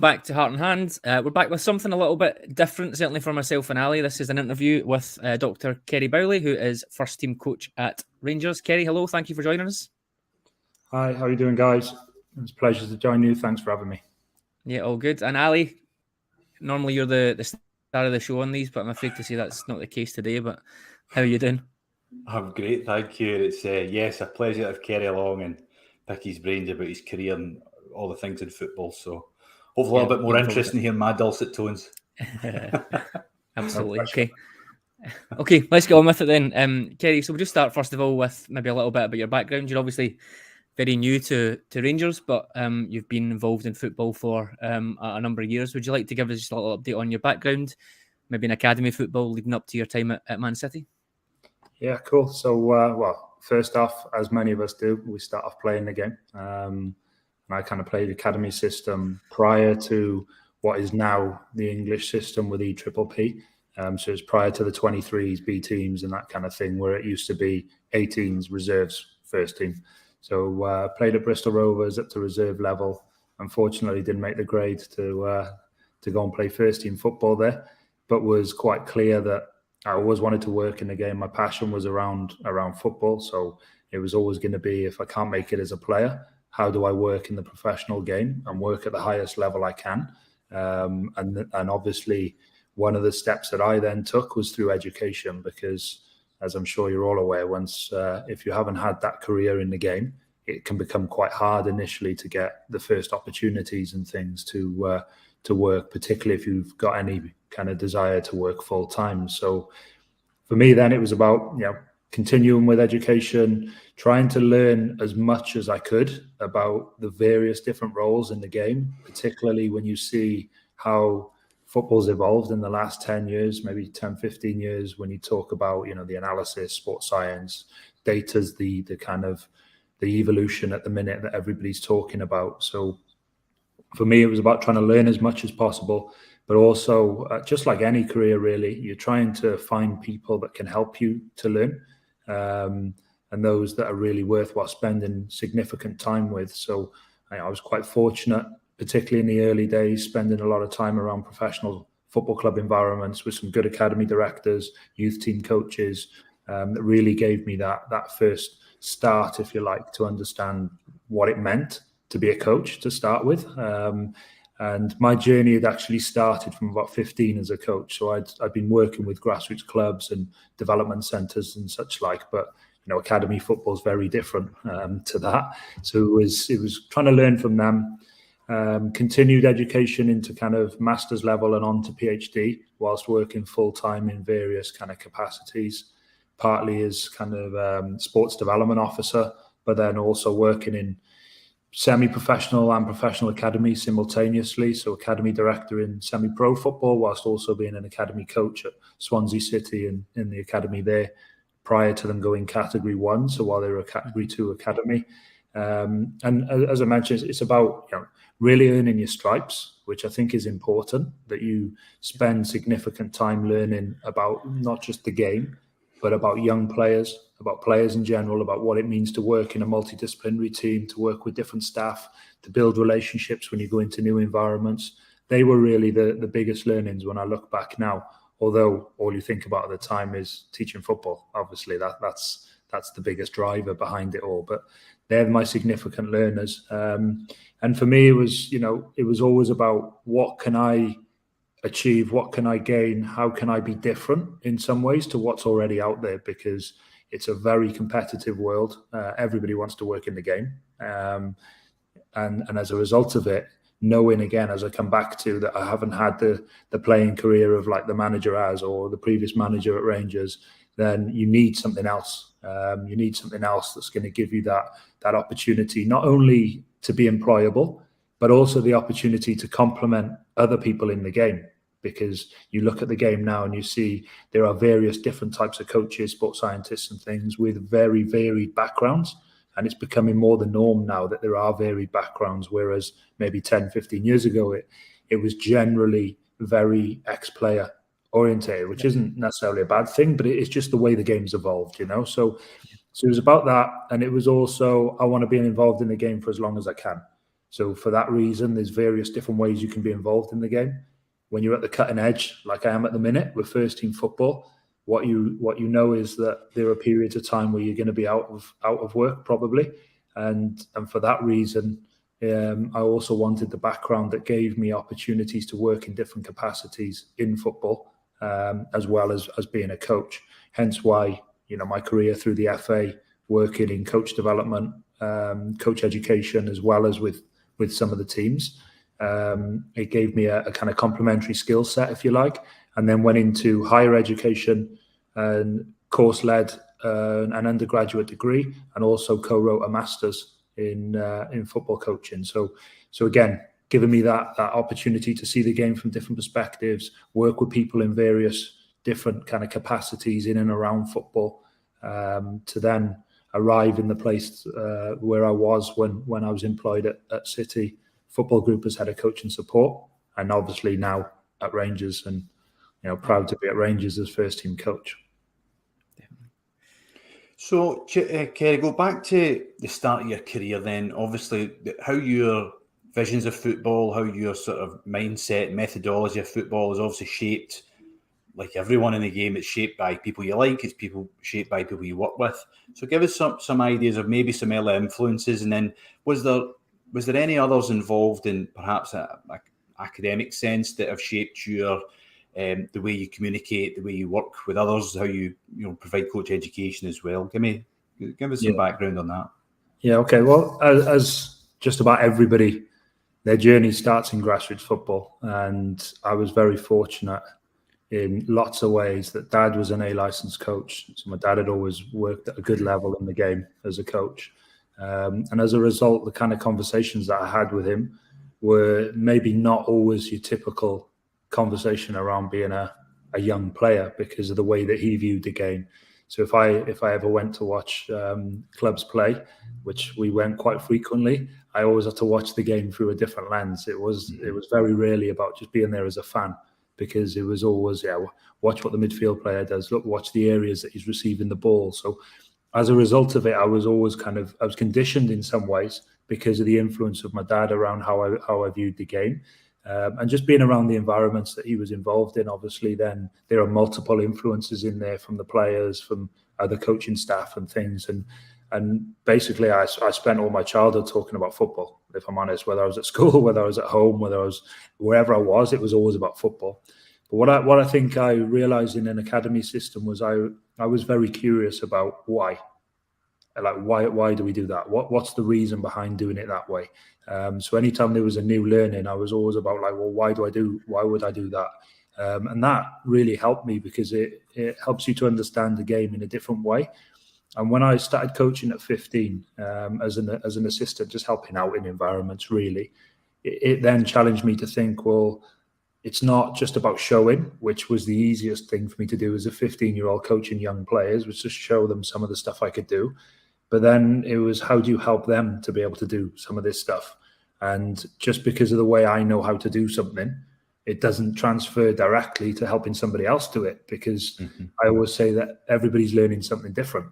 Back to Heart and Hand. We're back with something a little bit different, certainly for myself and Ali. This is an interview with Dr. Ceri Bowley, who is first team coach at Rangers. Ceri, hello. Thank you for joining us. Hi, how are you doing, guys? It's a pleasure to join you. Thanks for having me. Yeah, all good. And Ali, normally you're the star of the show on these, but I'm afraid to say that's not the case today. But how are you doing? I'm great, thank you. It's yes, a pleasure to have Ceri along and pick his brains about his career and all the things in football. So hopefully a little bit more interesting to hear my dulcet tones. Absolutely. Okay, let's get on with it then. Ceri, so we'll just start first of all with maybe a little bit about your background. You're obviously very new to Rangers, but you've been involved in football for a number of years. Would you like to give us just a little update on your background, maybe in academy football leading up to your time at Man City? Yeah, cool. So, well, first off, as many of us do, we start off playing the game. And I kind of played the academy system prior to what is now the English system with EPPP. So it's prior to the 23s, B teams and that kind of thing, where it used to be 18s, reserves, first team. So played at Bristol Rovers up to reserve level. Unfortunately, didn't make the grade to go and play first team football there, but was quite clear that I always wanted to work in the game. My passion was around football. So it was always going to be, if I can't make it as a player, how do I work in the professional game and work at the highest level I can? And obviously, one of the steps that I then took was through education, because as I'm sure you're all aware, once if you haven't had that career in the game, it can become quite hard initially to get the first opportunities and things to work, particularly if you've got any kind of desire to work full time. So for me, then it was about continuing with education, trying to learn as much as I could about the various different roles in the game, particularly when you see how football's evolved in the last 10 years, maybe 10, 15 years, when you talk about, the analysis, sports science, data's the kind of the evolution at the minute that everybody's talking about. So for me, it was about trying to learn as much as possible, but also just like any career, really, you're trying to find people that can help you to learn, and those that are really worthwhile spending significant time with. So I was quite fortunate, particularly in the early days, spending a lot of time around professional football club environments with some good academy directors, youth team coaches, that really gave me that first start, if you like, to understand what it meant to be a coach to start with. And my journey had actually started from about 15 as a coach. So I'd been working with grassroots clubs and development centres and such like, but academy football is very different to that. So it was trying to learn from them. Continued education into kind of master's level and on to PhD, whilst working full time in various kind of capacities, partly as kind of sports development officer, but then also working in semi-professional and professional academies simultaneously. So academy director in semi-pro football, whilst also being an academy coach at Swansea City in the academy there, prior to them going category 1. So while they were a category 2 academy. And as I mentioned, it's about really earning your stripes, which I think is important, that you spend significant time learning about not just the game, but about young players, about players in general, about what it means to work in a multidisciplinary team, to work with different staff, to build relationships when you go into new environments. They were really the biggest learnings when I look back now, although all you think about at the time is teaching football. Obviously, that's the biggest driver behind it all. But they're my significant learners. And for me, it was always about what can I achieve, what can I gain, how can I be different in some ways to what's already out there, because it's a very competitive world. Everybody wants to work in the game. And as a result of it, knowing, again, as I come back to, that I haven't had the playing career of like the manager has, or the previous manager at Rangers, then you need something else. You need something else that's going to give you that opportunity, not only to be employable, but also the opportunity to complement other people in the game. Because you look at the game now and you see there are various different types of coaches, sports scientists and things with very varied backgrounds. And it's becoming more the norm now that there are varied backgrounds, whereas maybe 10, 15 years ago, it was generally very ex-player orientated, which isn't necessarily a bad thing, but it's just the way the game's evolved, So it was about that. And it was also, I want to be involved in the game for as long as I can. So for that reason, there's various different ways you can be involved in the game. When you're at the cutting edge, like I am at the minute with first team football, what you know is that there are periods of time where you're going to be out of work probably, and for that reason, I also wanted the background that gave me opportunities to work in different capacities in football, as well as being a coach. Hence why, my career through the FA, working in coach development, coach education, as well as with some of the teams. It gave me a kind of complementary skill set, if you like, and then went into higher education and course-led an undergraduate degree, and also co-wrote a master's in football coaching. So again, giving me that opportunity to see the game from different perspectives, work with people in various different kind of capacities in and around football, to then arrive in the place where I was when I was employed at City Football Group as head of coaching support, and obviously now at Rangers, and proud to be at Rangers as first team coach. So, Ceri, go back to the start of your career then. Obviously, how your visions of football, how your sort of mindset, methodology of football is obviously shaped, like everyone in the game, it's shaped by people you like, it's shaped by people you work with. So give us some ideas of maybe some early influences, and then was there any others involved in perhaps a academic sense that have shaped your the way you communicate, the way you work with others, how you provide coach education as well? Give us some background on that. Yeah, okay. Well, as just about everybody, their journey starts in grassroots football, and I was very fortunate in lots of ways that Dad was an A licensed coach. So my dad had always worked at a good level in the game as a coach, and as a result, the kind of conversations that I had with him were maybe not always your typical conversation around being a young player, because of the way that he viewed the game. So if I ever went to watch clubs play, which we went quite frequently, I always had to watch the game through a different lens. It was very rarely about just being there as a fan, because it was always, watch what the midfield player does, watch the areas that he's receiving the ball. So as a result of it, I was always I was conditioned in some ways because of the influence of my dad around how I viewed the game. And just being around the environments that he was involved in. Obviously, then there are multiple influences in there from the players, from other coaching staff and things. And basically, I spent all my childhood talking about football, if I'm honest, whether I was at school, whether I was at home, whether I was wherever I was, it was always about football. But what I think I realized in an academy system was I was very curious about why. Like, why do we do that? What's the reason behind doing it that way? So anytime there was a new learning, I was always about like, well, why would I do that? And that really helped me, because it helps you to understand the game in a different way. And when I started coaching at 15, as an assistant, just helping out in environments, really, it then challenged me to think, well, it's not just about showing, which was the easiest thing for me to do as a 15-year-old coaching young players, was to show them some of the stuff I could do. But then it was, how do you help them to be able to do some of this stuff? And just because of the way I know how to do something, it doesn't transfer directly to helping somebody else do it, because I always say that everybody's learning something different.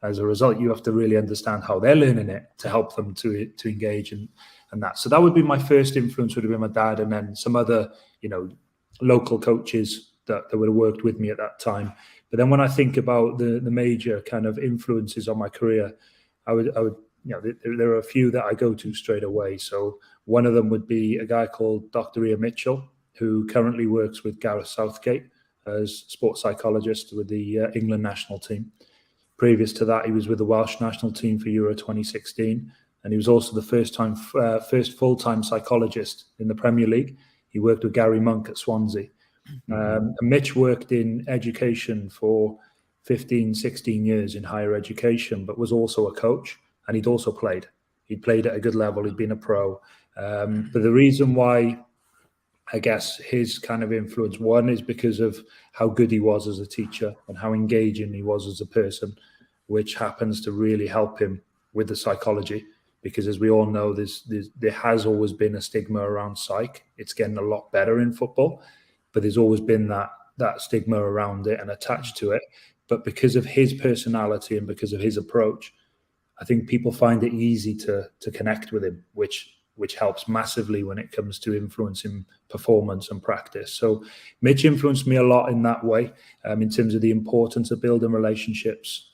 As a result, you have to really understand how they're learning it to help them to engage and that. So that would be my first influence, would have been my dad, and then some other, local coaches that would have worked with me at that time. But then when I think about the major kind of influences on my career, I would there are a few that I go to straight away. So one of them would be a guy called Dr. Ian Mitchell, who currently works with Gareth Southgate as sports psychologist with the England national team. Previous to that, he was with the Welsh national team for Euro 2016, and he was also the first full-time psychologist in the Premier League. He worked with Gary Monk at Swansea. And Mitch worked in education for 15, 16 years in higher education, but was also a coach, and he'd also played. He'd played at a good level. He'd been a pro. But the reason why, I guess, his kind of influence, one, is because of how good he was as a teacher and how engaging he was as a person, which happens to really help him with the psychology. Because as we all know, there has always been a stigma around psych. It's getting a lot better in football, but there's always been that stigma around it and attached to it. But because of his personality and because of his approach, I think people find it easy to connect with him, which which helps massively when it comes to influencing performance and practice. So Mitch influenced me a lot in that way, in terms of the importance of building relationships.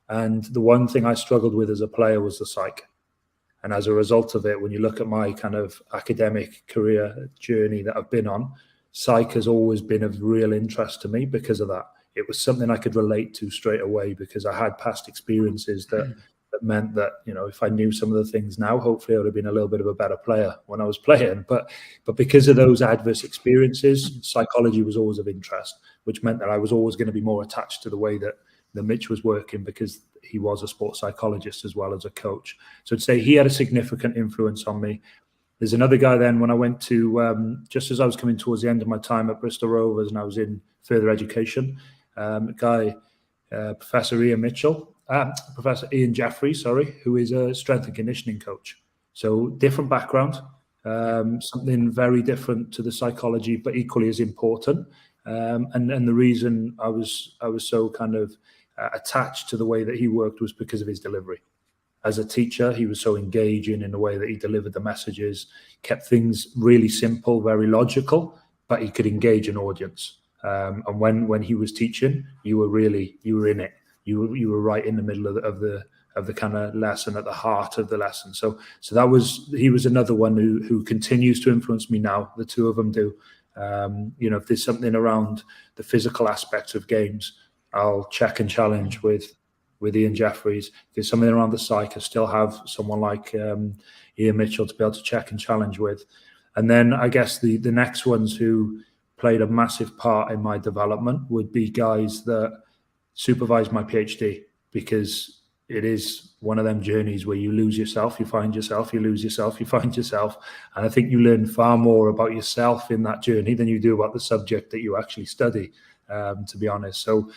And the one thing I struggled with as a player was the psych. And as a result of it, when you look at my kind of academic career journey that I've been on, psych has always been of real interest to me because of that. It was something I could relate to straight away because I had past experiences that meant that, you know, if I knew some of the things now, hopefully I would have been a little bit of a better player when I was playing. But because of those adverse experiences, psychology was always of interest, which meant that I was always going to be more attached to the way that Mitch was working because he was a sports psychologist as well as a coach. So I'd say he had a significant influence on me. There's another guy then when I went to, just as I was coming towards the end of my time at Bristol Rovers and I was in further education, Professor Ian Jeffries, who is a strength and conditioning coach. So different background, something very different to the psychology, but equally as important. And the reason I was so kind of attached to the way that he worked was because of his delivery. As a teacher, he was so engaging in the way that he delivered the messages, kept things really simple, very logical, but he could engage an audience. And when he was teaching, you were in it. You were right in the middle of the kind of lesson, at the heart of the lesson. So he was another one who continues to influence me now. The two of them do. You know, if there's something around the physical aspects of games, I'll check and challenge with Ian Jeffries. If there's something around the psych, I still have someone like Ian Mitchell to be able to check and challenge with. And then I guess the next ones who played a massive part in my development would be guys that supervised my PhD, because it is one of them journeys where you lose yourself, you find yourself, you lose yourself, you find yourself. And I think you learn far more about yourself in that journey than you do about the subject that you actually study, to be honest. So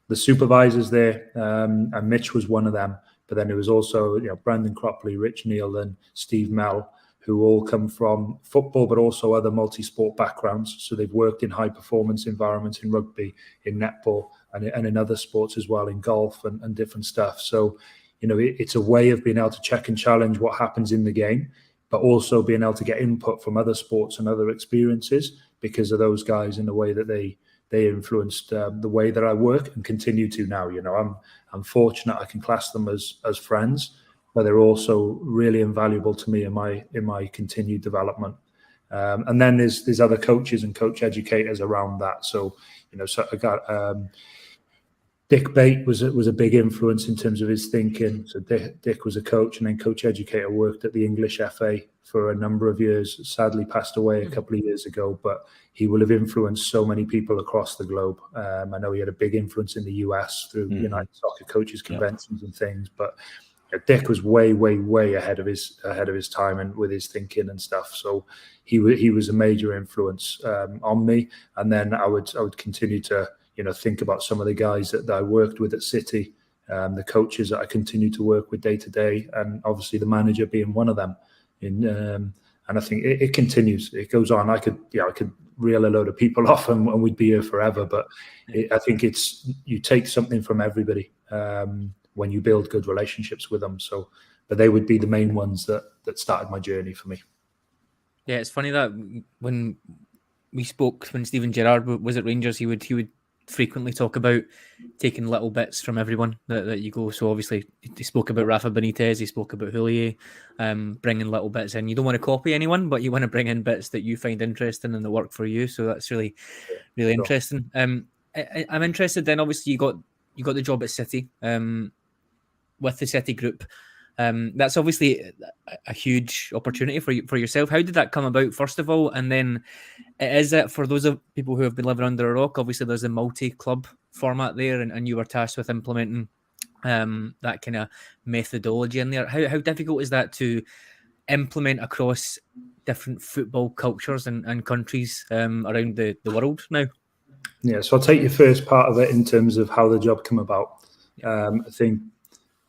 the supervisors there, and Mitch was one of them, but then it was also, you know, Brendan Cropley, Rich Neal and Steve Mell, who all come from football, but also other multi-sport backgrounds. So they've worked in high-performance environments in rugby, in netball, and in other sports as well, in golf and different stuff. So, you know, it's a way of being able to check and challenge what happens in the game, but also being able to get input from other sports and other experiences because of those guys in the way that they influenced the way that I work and continue to now. You know, I'm fortunate I can class them as friends, but they're also really invaluable to me in my continued development. And then there's other coaches and coach educators around that. So, you know, so I got Dick Bate was a big influence in terms of his thinking. So Dick was a coach and then coach educator, worked at the English FA for a number of years, sadly passed away a couple of years ago, but he will have influenced so many people across the globe. I know he had a big influence in the US through United Soccer Coaches Conventions and things, but Dick was way ahead of his time and with his thinking and stuff. So he was a major influence on me. And then I would continue to, you know, think about some of the guys that I worked with at City, the coaches that I continue to work with day to day, and obviously the manager being one of them. And I think it continues. It goes on. I could reel a load of people off and we'd be here forever. But I think you take something from everybody when you build good relationships with them. So, but they would be the main ones that started my journey for me. Yeah, it's funny that when we spoke, when Steven Gerrard was at Rangers, he would frequently talk about taking little bits from everyone that you go. So obviously he spoke about Rafa Benitez, he spoke about Houllier, bringing little bits in. You don't want to copy anyone, but you want to bring in bits that you find interesting and that work for you. So that's really interesting. I'm interested then, obviously you got the job at City with the City group. That's obviously a huge opportunity for yourself. How did that come about, first of all? And then is it, for those of people who have been living under a rock, obviously there's a multi-club format there, and you were tasked with implementing that kind of methodology in there. How difficult is that to implement across different football cultures and countries around the world now? Yeah, so I'll take your first part of it in terms of how the job came about. I think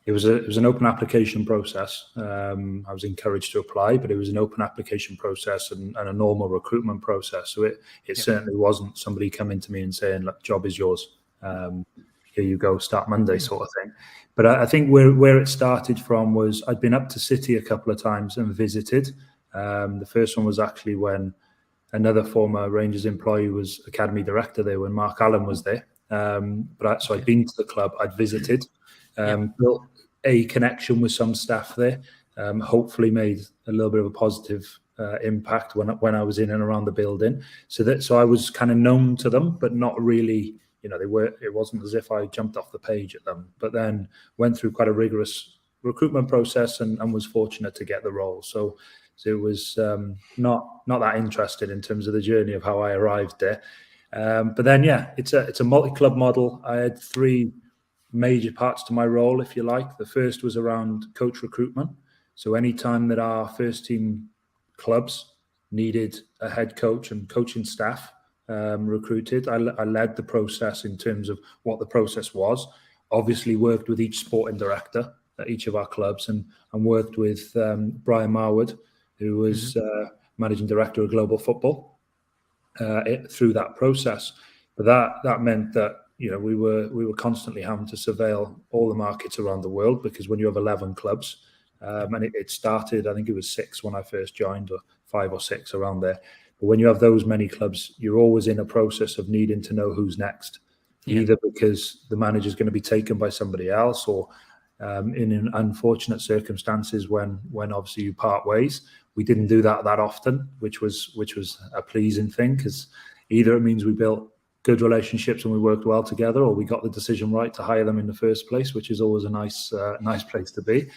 it was an open application process. I was encouraged to apply, but it was an open application process and a normal recruitment process. So it certainly wasn't somebody coming to me and saying, "Look, job is yours." here you go, start Monday sort of thing. But I think where it started from was I'd been up to City a couple of times and visited. The first one was actually when another former Rangers employee was academy director there when Mark Allen was there. So I'd been to the club, I'd visited, built a connection with some staff there, hopefully made a little bit of a positive impact when I was in and around the building. So I was kind of known to them, but not really, it wasn't as if I jumped off the page at them, but then went through quite a rigorous recruitment process and was fortunate to get the role. So it was not that interested in terms of the journey of how I arrived there. But then, it's a multi-club model. I had 3 major parts to my role, if you like. The first was around coach recruitment. So anytime that our first team clubs needed a head coach and coaching staff recruited, I led the process in terms of what the process was. Obviously worked with each sporting director at each of our clubs and worked with Brian Marwood, who was managing director of Global Football through that process. But that meant that we were constantly having to surveil all the markets around the world, because when you have 11 clubs, and it started, I think it was 6 when I first joined, or 5 or 6 around there. But when you have those many clubs, you're always in a process of needing to know who's next, either because the manager's going to be taken by somebody else, or in unfortunate circumstances when obviously you part ways. We didn't do that often, which was a pleasing thing, because either it means we built good relationships and we worked well together, or we got the decision right to hire them in the first place, which is always a nice place to be.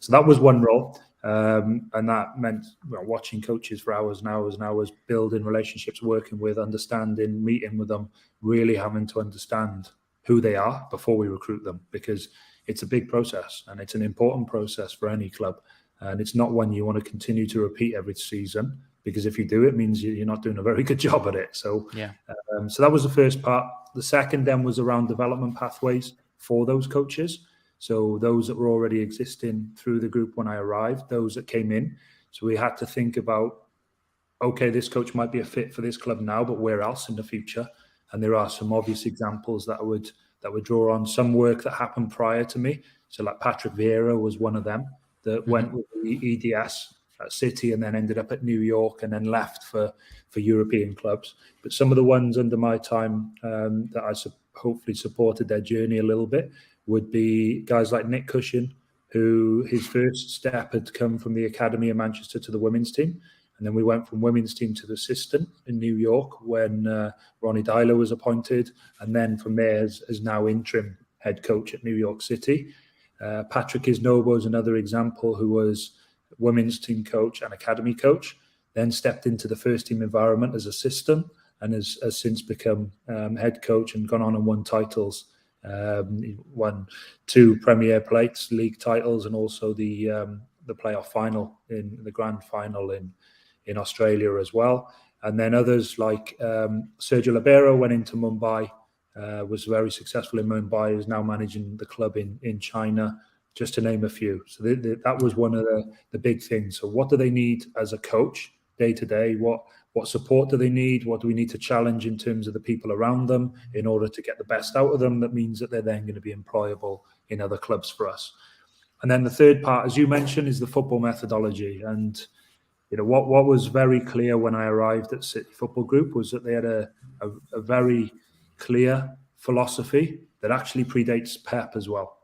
So that was one role, and that meant watching coaches for hours and hours and hours, building relationships, working with, understanding, meeting with them, really having to understand who they are before we recruit them, because it's a big process and it's an important process for any club. And it's not one you want to continue to repeat every season, because if you do, it means you're not doing a very good job at it. So, so that was the first part. The second then was around development pathways for those coaches. So those that were already existing through the group when I arrived, those that came in. So we had to think about, okay, this coach might be a fit for this club now, but where else in the future? And there are some obvious examples that would draw on some work that happened prior to me. So like Patrick Vieira was one of them that went with the EDS at City and then ended up at New York and then left for European clubs. But some of the ones under my time that I hopefully supported their journey a little bit would be guys like Nick Cushion, who his first step had come from the academy in Manchester to the women's team. And then we went from women's team to the assistant in New York when Ronnie Dyler was appointed. And then from there as now interim head coach at New York City. Patrick Isnobo is another example, who was women's team coach and academy coach, then stepped into the first team environment as assistant and has since become head coach and gone on and won titles. He won 2 Premier Plates league titles and also the playoff final in the grand final in Australia as well. And then others like Sergio Libero went into Mumbai, was very successful in Mumbai, is now managing the club in China, just to name a few. So that was one of the big things. So what do they need as a coach day to day? What support do they need? What do we need to challenge in terms of the people around them in order to get the best out of them? That means that they're then going to be employable in other clubs for us. And then the third part, as you mentioned, is the football methodology. And what was very clear when I arrived at City Football Group was that they had a very clear philosophy that actually predates Pep as well.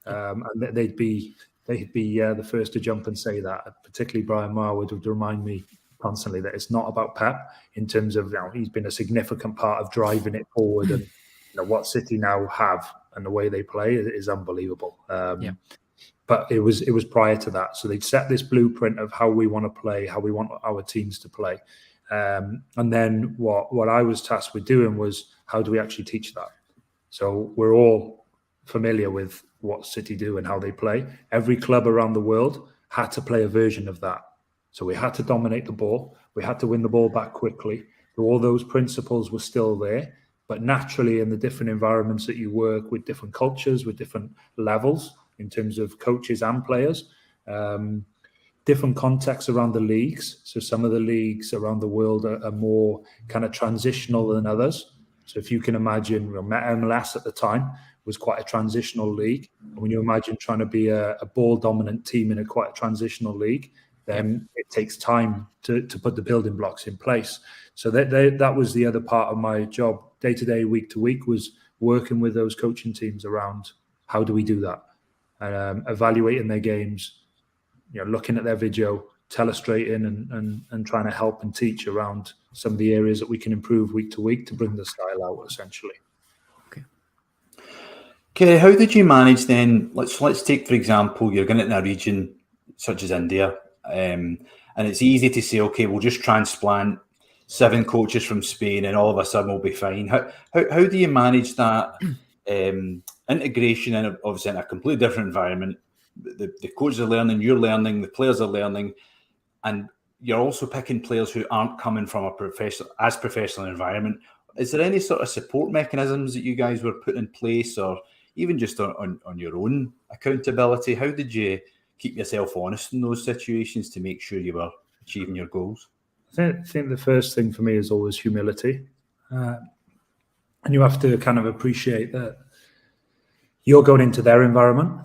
And they'd be the first to jump and say that. Particularly Brian Marwood would remind me constantly that it's not about Pep in terms of he's been a significant part of driving it forward, and what City now have and the way they play is unbelievable. But it was prior to that. So they'd set this blueprint of how we want to play, how we want our teams to play. And then what I was tasked with doing was, how do we actually teach that? So we're all familiar with what City do and how they play. Every club around the world had to play a version of that. So we had to dominate the ball. We had to win the ball back quickly. So all those principles were still there. But naturally, in the different environments that you work with, different cultures, with different levels in terms of coaches and players, different contexts around the leagues. So some of the leagues around the world are more kind of transitional than others. So if you can imagine, MLS at the time was quite a transitional league. And when you imagine trying to be a ball-dominant team in a quite a transitional league, then it takes time to put the building blocks in place. So that was the other part of my job, day to day, week to week, was working with those coaching teams around how do we do that, and evaluating their games, looking at their video, telestrating and trying to help and teach around some of the areas that we can improve week to week to bring the style out, essentially. Okay, how did you manage then? Let's take, for example, you're going into a region such as India, and it's easy to say, okay, we'll just transplant 7 coaches from Spain and all of a sudden we'll be fine. How do you manage that integration in obviously in a completely different environment? The coaches are learning, you're learning, the players are learning, and you're also picking players who aren't coming from a professional environment. Is there any sort of support mechanisms that you guys were putting in place, or even just on your own accountability? How did you keep yourself honest in those situations to make sure you were achieving your goals? I think the first thing for me is always humility. And you have to kind of appreciate that you're going into their environment.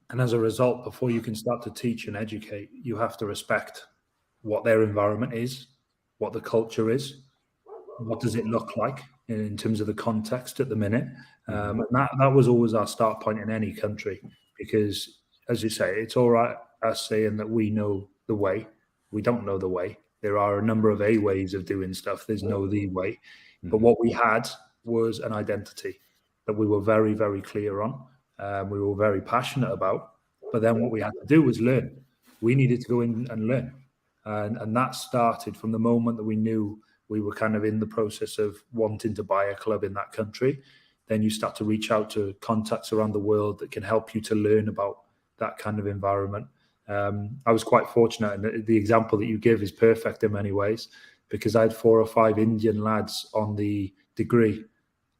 And as a result, before you can start to teach and educate, you have to respect what their environment is, what the culture is, what does it look like in terms of the context at the minute. And that was always our start point in any country, because, as you say, it's all right us saying that we know the way. We don't know the way. There are a number of A ways of doing stuff. There's no the way. But what we had was an identity that we were very, very clear on. We were very passionate about. But then what we had to do was learn. We needed to go in and learn. And that started from the moment that we knew we were kind of in the process of wanting to buy a club in that country. Then you start to reach out to contacts around the world that can help you to learn about that kind of environment. I was quite fortunate, and the example that you give is perfect in many ways, because I had 4 or 5 Indian lads on the degree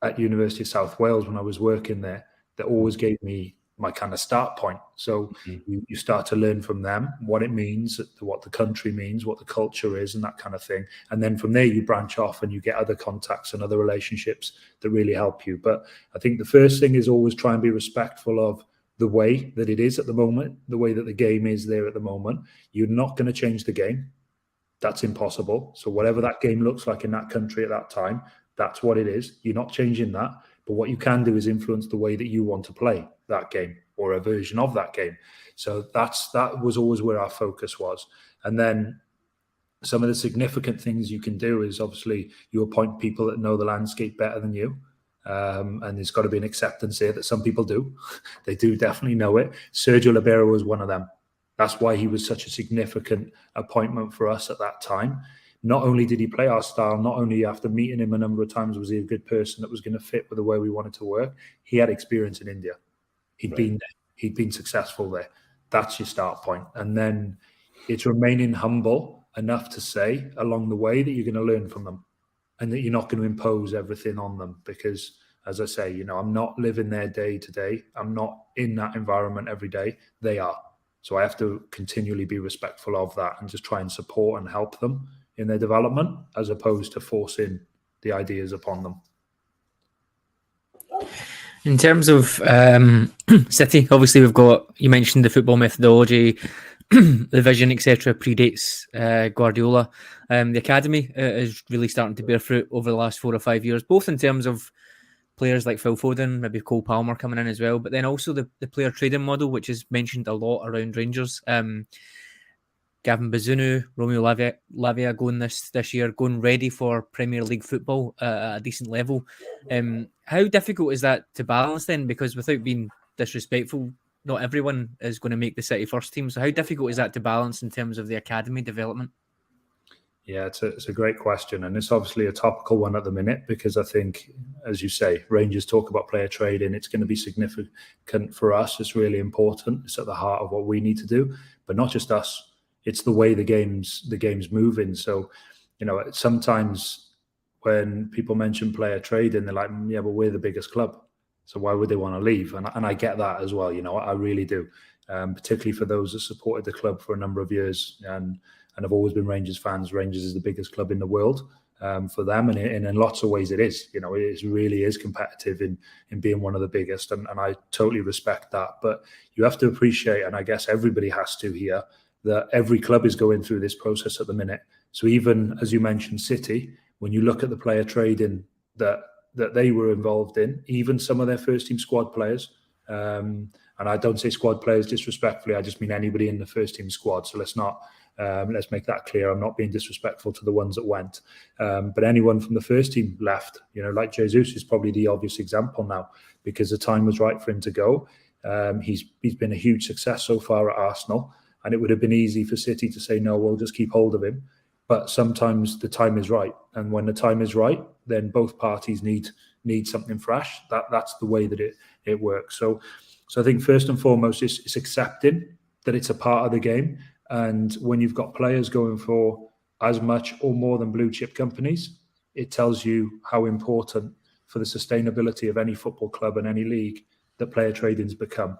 at University of South Wales when I was working there that always gave me my kind of start point. So you start to learn from them what it means, what the country means, what the culture is, and that kind of thing. And then from there you branch off and you get other contacts and other relationships that really help you. But I think the first thing is always try and be respectful of the way that it is at the moment, the way that the game is there at the moment. You're not going to change the game. That's impossible. So whatever that game looks like in that country at that time, that's what it is. You're not changing that. But what you can do is influence the way that you want to play that game or a version of that game. So that was always where our focus was. And then some of the significant things you can do is obviously you appoint people that know the landscape better than you. And there's got to be an acceptance here that some people do. They do definitely know it. Sergio Libero was one of them. That's why he was such a significant appointment for us at that time. Not only did he play our style, not only after meeting him a number of times was he a good person that was going to fit with the way we wanted to work, he had experience in India. He'd been there. He'd been successful there. That's your start point. And then it's remaining humble enough to say along the way that you're going to learn from them and that you're not going to impose everything on them. Because, as I say, I'm not living their day to day. I'm not in that environment every day. They are. So I have to continually be respectful of that and just try and support and help them in their development, as opposed to forcing the ideas upon them. In terms of City, obviously you mentioned the football methodology, the vision, etc. predates Guardiola. The academy is really starting to bear fruit over the last 4 or 5 years, both in terms of players like Phil Foden, maybe Cole Palmer coming in as well, but then also the player trading model, which is mentioned a lot around Rangers. Gavin Bazunu, Romeo Lavia going this year, going ready for Premier League football at a decent level. How difficult is that to balance then? Because without being disrespectful, not everyone is going to make the City first team. So how difficult is that to balance in terms of the academy development? Yeah, it's a great question. And it's obviously a topical one at the minute, because I think, as you say, Rangers talk about player trading. It's going to be significant for us. It's really important. It's at the heart of what we need to do, but not just us. It's the way the game's moving. So, sometimes when people mention player trading, they're like, yeah, but we're the biggest club. So why would they want to leave? And I get that as well. I really do, particularly for those that supported the club for a number of years. And and have always been Rangers fans. Rangers is the biggest club in the world for them, and in lots of ways it is. You know, it really is competitive in being one of the biggest, and I totally respect that. But you have to appreciate, and I guess everybody has to here, that every club is going through this process at the minute. So even, as you mentioned, City, when you look at the player trading that they were involved in, even some of their first team squad players, and I don't say squad players disrespectfully, I just mean anybody in the first team squad. So let's make that clear. I'm not being disrespectful to the ones that went, but anyone from the first team left. You know, like Jesus is probably the obvious example now, because the time was right for him to go. He's been a huge success so far at Arsenal, and it would have been easy for City to say no, we'll just keep hold of him. But sometimes the time is right, and when the time is right, then both parties need something fresh. That's the way that it works. So I think first and foremost, it's accepting that it's a part of the game. And when you've got players going for as much or more than blue chip companies, it tells you how important for the sustainability of any football club and any league that player trading's become.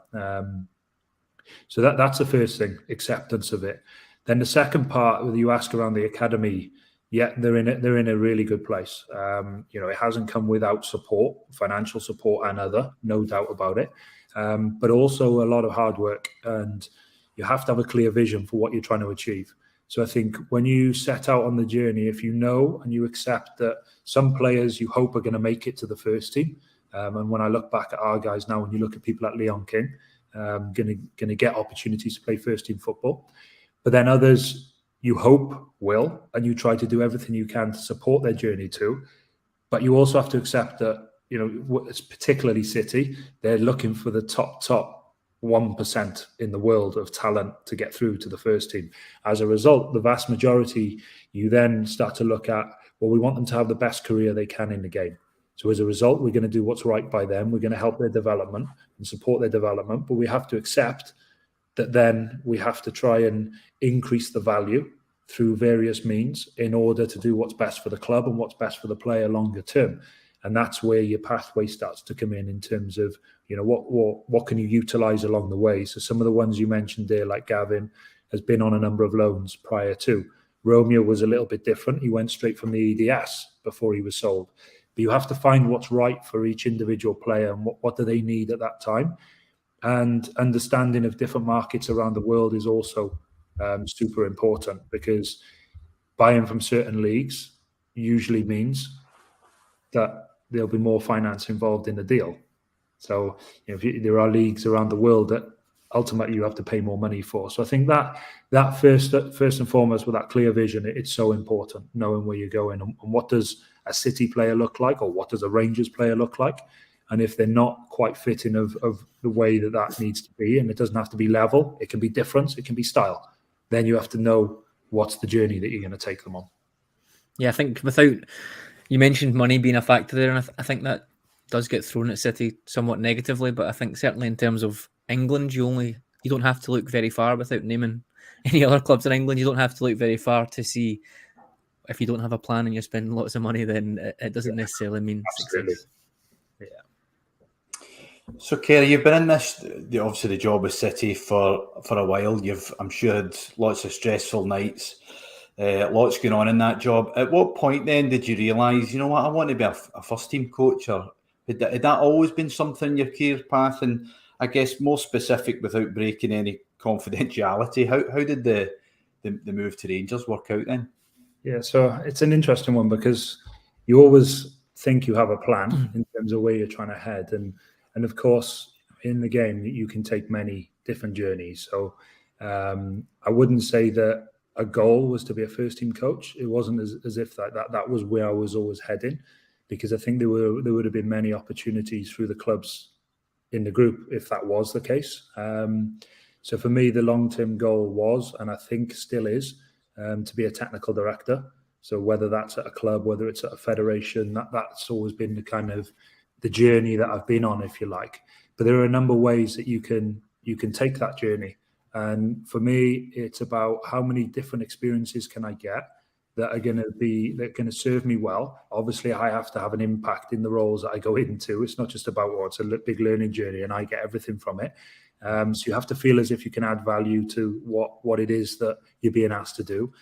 So that's the first thing, acceptance of it. Then the second part, whether you ask around the academy, yeah, they're in a really good place. You know, it hasn't come without support, financial support and other, no doubt about it. But also a lot of hard work, and you have to have a clear vision for what you're trying to achieve. So I think when you set out on the journey, if you know and you accept that some players you hope are going to make it to the first team, and when I look back at our guys now, when you look at people like Leon King, going to get opportunities to play first team football, but then others you hope will, and you try to do everything you can to support their journey too. But you also have to accept that, you know, it's particularly City, they're looking for the top 1% in the world of talent to get through to the first team. As a result, the vast majority, you then start to look at, well, we want them to have the best career they can in the game. So as a result, we're going to do what's right by them. We're going to help their development and support their development, but we have to accept that then we have to try and increase the value through various means in order to do what's best for the club and what's best for the player longer term. And that's where your pathway starts to come in terms of, you know, what can you utilize along the way. So some of the ones you mentioned there, like Gavin, has been on a number of loans prior to. Romeo was a little bit different. He went straight from the EDS before he was sold. But you have to find what's right for each individual player and what do they need at that time. And understanding of different markets around the world is also super important, because buying from certain leagues usually means that there'll be more finance involved in the deal. So, you know, there are leagues around the world that ultimately you have to pay more money for. So I think that first and foremost, with that clear vision, it's so important, knowing where you're going and what does a City player look like, or what does a Rangers player look like. And if they're not quite fitting of the way that needs to be, and it doesn't have to be level, it can be difference, it can be style, then you have to know what's the journey that you're going to take them on. Yeah, I think without, you mentioned money being a factor there, and I think that does get thrown at City somewhat negatively, but I think certainly in terms of England, you don't have to look very far, without naming any other clubs in England. You don't have to look very far to see, if you don't have a plan and you're spending lots of money, then it doesn't necessarily mean success. Yeah. So, Ceri, you've been in obviously the job with City for a while. You've, I'm sure, had lots of stressful nights, lots going on in that job. At what point then did you realise, you know what, I want to be a first team coach? Or had that always been something in your career path? And I guess more specific, without breaking any confidentiality, how did the move to Rangers work out then? Yeah, so it's an interesting one, because you always think you have a plan in terms of where you're trying to head. And of course, in the game, you can take many different journeys. So I wouldn't say that a goal was to be a first team coach. It wasn't as if that was where I was always heading, because I think there would have been many opportunities through the clubs in the group if that was the case. So for me, the long-term goal was, and I think still is, to be a technical director. So whether that's at a club, whether it's at a federation, that's always been the kind of the journey that I've been on, if you like. But there are a number of ways that you can take that journey. And for me, it's about how many different experiences can I get that are going to serve me well. Obviously, I have to have an impact in the roles that I go into. It's not just about, it's a big learning journey and I get everything from it. So you have to feel as if you can add value to what it is that you're being asked to do.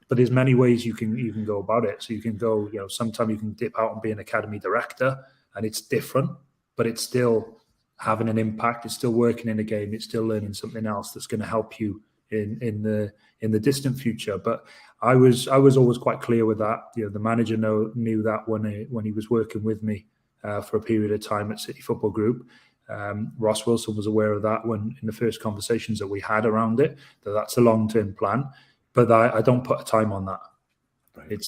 But there's many ways you can go about it. So you can go, sometimes you can dip out and be an academy director, and it's different, but it's still having an impact. It's still working in a game. It's still learning something else that's going to help you in the distant future. But I was always quite clear with that. The manager knew that when he was working with me for a period of time at City Football Group. Ross Wilson was aware of that when in the first conversations that we had around it, that's a long-term plan. But I don't put a time on that. Right.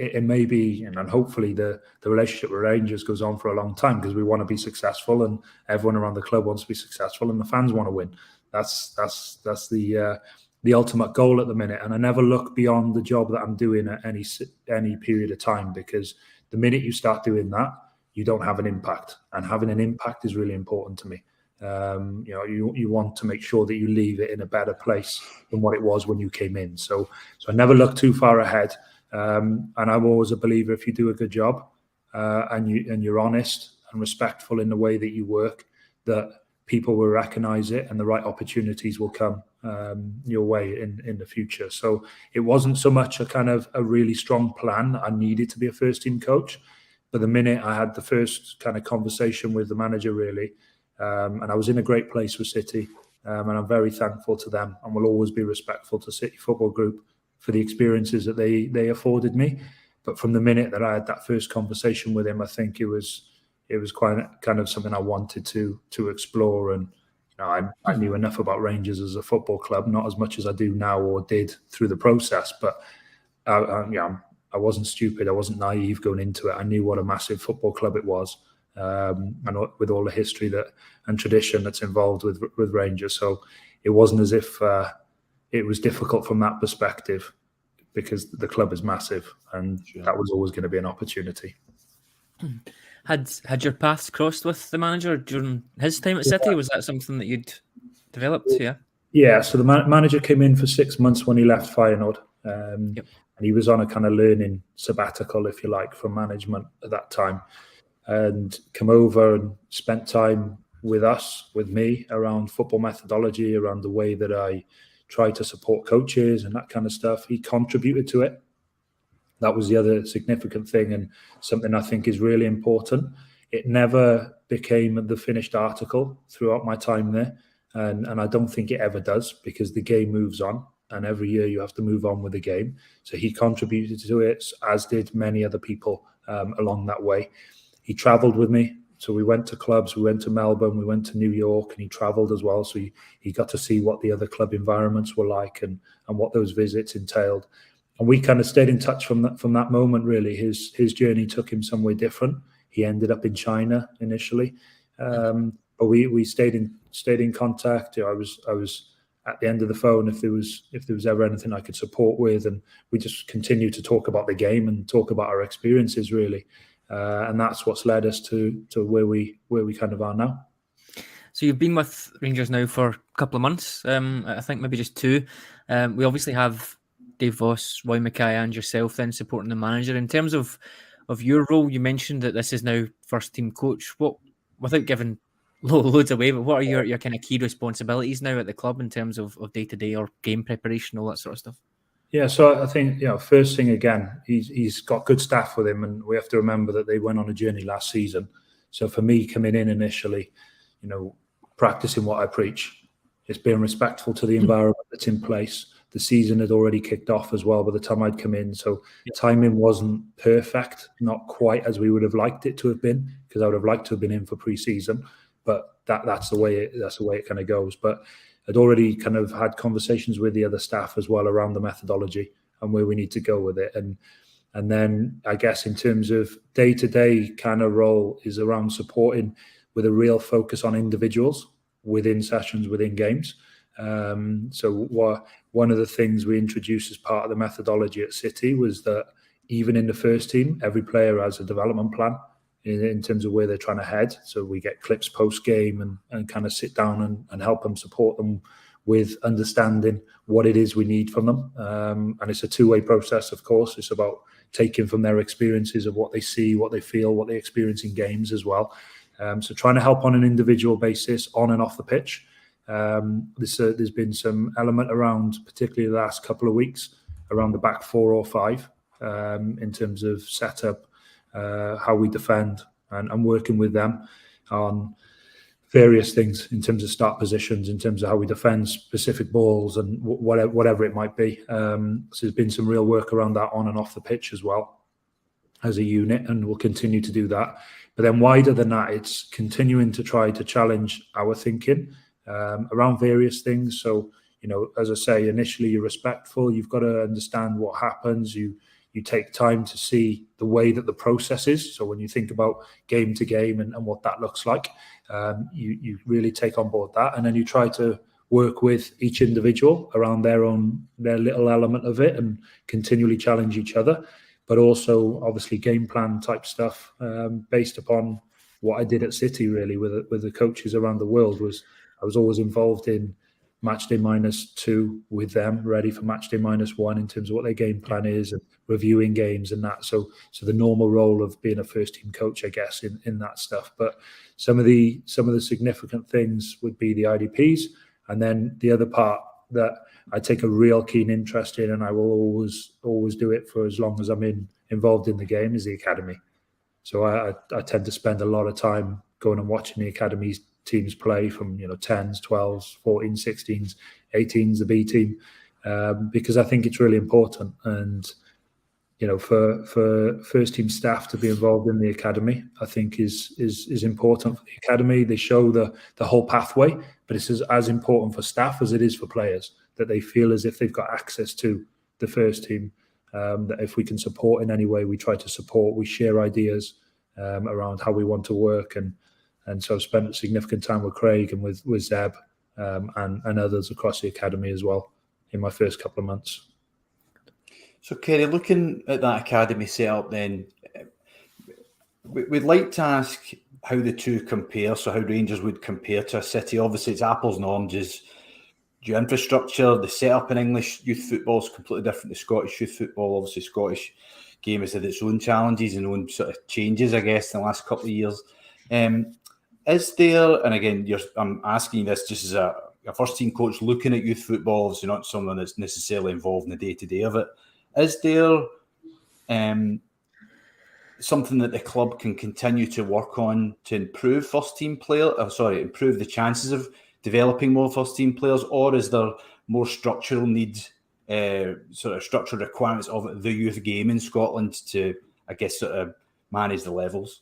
It may be, and hopefully the relationship with Rangers goes on for a long time, because we want to be successful, and everyone around the club wants to be successful, and the fans want to win. That's the ultimate goal at the minute. And I never look beyond the job that I'm doing at any period of time, because the minute you start doing that, you don't have an impact, and having an impact is really important to me. You want to make sure that you leave it in a better place than what it was when you came in. So I never look too far ahead. And I'm always a believer, if you do a good job and you're honest and respectful in the way that you work, that people will recognize it and the right opportunities will come your way in the future. So it wasn't so much a really strong plan. I needed to be a first team coach, but the minute I had the first kind of conversation with the manager, really, and I was in a great place with City, and I'm very thankful to them, and will always be respectful to City Football Group for the experiences that they afforded me. But from the minute that I had that first conversation with him, I think it was quite kind of something I wanted to explore. And I knew enough about Rangers as a football club, not as much as I do now or did through the process. But I wasn't stupid. I wasn't naive going into it. I knew what a massive football club it was, and with all the history and tradition that's involved with Rangers. So it wasn't as if it was difficult from that perspective, because the club is massive, and that was always going to be an opportunity. Had your paths crossed with the manager during his time at City? Was that something that you'd developed? Yeah. So the manager came in for 6 months when he left Feyenoord, and he was on a kind of learning sabbatical, if you like, from management at that time, and came over and spent time with me around football methodology, around the way that I try to support coaches and that kind of stuff. He contributed to it. That was the other significant thing, and something I think is really important. It never became the finished article throughout my time there, and I don't think it ever does, because the game moves on, and every year you have to move on with the game. So he contributed to it, as did many other people along that way. He travelled with me. So we went to clubs, we went to Melbourne, we went to New York, and he travelled as well. So he got to see what the other club environments were like and what those visits entailed. And we kind of stayed in touch from that moment, really. His journey took him somewhere different. He ended up in China initially. But we stayed in contact. I was at the end of the phone if there was ever anything I could support with, and we just continued to talk about the game and talk about our experiences, really. And that's what's led us to where we kind of are now. So you've been with Rangers now for a couple of months, I think maybe just 2. We obviously have Dave Voss, Roy Mackay and yourself then supporting the manager. In terms of your role, you mentioned that this is now first team coach. What, without giving loads away, but what are your kind of key responsibilities now at the club in terms of day-to-day or game preparation, all that sort of stuff? Yeah, so I think, first thing again, he's got good staff with him, and we have to remember that they went on a journey last season. So for me, coming in initially, practicing what I preach, it's being respectful to the environment that's in place. The season had already kicked off as well by the time I'd come in, so timing wasn't perfect, not quite as we would have liked it to have been, because I would have liked to have been in for pre-season, but that's the way it kind of goes. But I'd already kind of had conversations with the other staff as well around the methodology and where we need to go with it. And then I guess in terms of day-to-day kind of role is around supporting with a real focus on individuals within sessions, within games. So one of the things we introduced as part of the methodology at City was that even in the first team, every player has a development plan in terms of where they're trying to head. So we get clips post-game and kind of sit down and help them, support them with understanding what it is we need from them. And it's a two-way process, of course. It's about taking from their experiences of what they see, what they feel, what they experience in games as well. So trying to help on an individual basis, on and off the pitch. There's been some element around, particularly the last couple of weeks, around the back 4 or 5 in terms of setup, how we defend, and working with them on various things in terms of start positions, in terms of how we defend specific balls and whatever it might be. So there's been some real work around that on and off the pitch as well as a unit, and we'll continue to do that. But then wider than that, it's continuing to try to challenge our thinking around various things. So, as I say, initially you're respectful, you've got to understand what happens, you take time to see the way that the process is. So when you think about game to game and what that looks like, you really take on board that, and then you try to work with each individual around their little element of it and continually challenge each other. But also obviously game plan type stuff based upon what I did at City, really, with the coaches around the world. I was always involved in matchday -2 with them, ready for matchday -1 in terms of what their game plan is and reviewing games and that. So the normal role of being a first team coach, I guess, in that stuff. But some of the significant things would be the IDPs, and then the other part that I take a real keen interest in, and I will always do it for as long as I'm involved in the game, is the academy. So I tend to spend a lot of time going and watching the academy teams play from 10s, 12s, 14s, 16s, 18s, the B team, because I think it's really important. And for first team staff to be involved in the academy, I think is important for the academy. They show the whole pathway, but it's as important for staff as it is for players, that they feel as if they've got access to the first team. That if we can support in any way, we try to support. We share ideas around how we want to work, and so I've spent significant time with Craig and with Zeb and others across the academy as well in my first couple of months. So, Ceri, looking at that academy setup, then we'd like to ask how the two compare. So, how Rangers would compare to a City. Obviously, it's apples and oranges. Your infrastructure, the setup in English youth football is completely different to Scottish youth football. Obviously, Scottish game has had its own challenges and own sort of changes, I guess, in the last couple of years. Is there, and again, I'm asking this just as a first team coach looking at youth football, obviously not someone that's necessarily involved in the day-to-day of it. Is there something that the club can continue to work on to improve improve the chances of developing more first team players, or is there more structural needs, sort of structural requirements of the youth game in Scotland to, I guess, sort of manage the levels?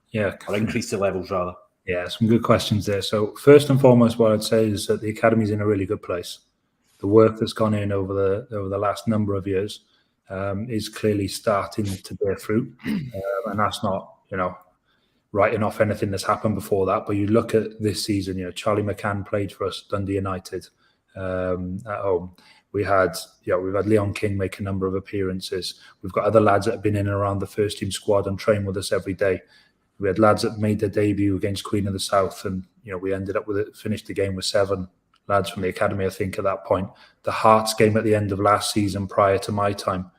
Yeah, or increase the levels rather. Yeah, some good questions there. So first and foremost, what I'd say is that the academy's in a really good place. The work that's gone in over the last number of years is clearly starting to bear fruit, and that's not writing off anything that's happened before that. But you look at this season, Charlie McCann played for us, Dundee United at home. We've had Leon King make a number of appearances. We've got other lads that have been in and around the first team squad and train with us every day. We had lads that made their debut against Queen of the South, and we ended up finished the game with 7 lads from the academy, I think, at that point. The Hearts game at the end of last season, prior to my time,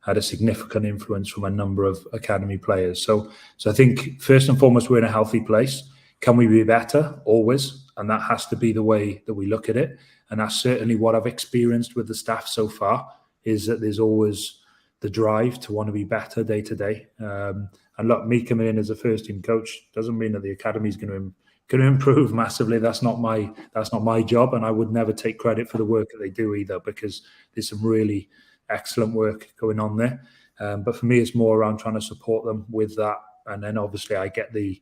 had a significant influence from a number of academy players. So I think first and foremost, we're in a healthy place. Can we be better? Always. And that has to be the way that we look at it. And that's certainly what I've experienced with the staff so far, is that there's always the drive to want to be better day to day. And look, me coming in as a first team coach doesn't mean that the academy is going to improve massively. That's not my job, and I would never take credit for the work that they do either, because there's some really excellent work going on there. But for me, it's more around trying to support them with that, and then obviously I get the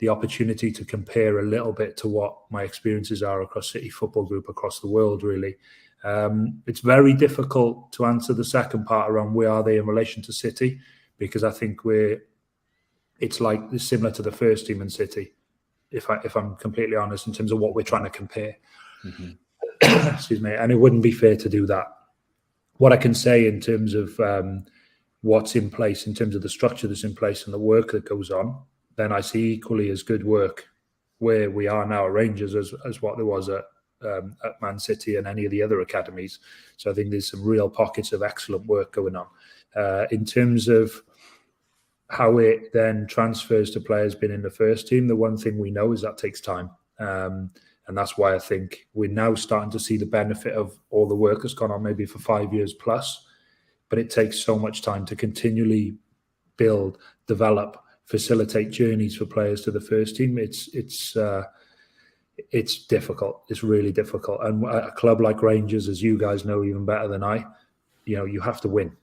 opportunity to compare a little bit to what my experiences are across City Football Group across the world. Really, it's very difficult to answer the second part around where are they in relation to City, because I think it's similar to the first team in City, if I'm completely honest, in terms of what we're trying to compare. Mm-hmm. Excuse me. And it wouldn't be fair to do that. What I can say in terms of what's in place, in terms of the structure that's in place and the work that goes on, then I see equally as good work where we are now at Rangers as what there was at Man City and any of the other academies. So I think there's some real pockets of excellent work going on. In terms of how it then transfers to players being in the first team, the one thing we know is that takes time. And that's why I think we're now starting to see the benefit of all the work that's gone on maybe for 5 years plus. But it takes so much time to continually build, develop, facilitate journeys for players to the first team. It's difficult. It's really difficult. And a club like Rangers, as you guys know even better than I, you have to win.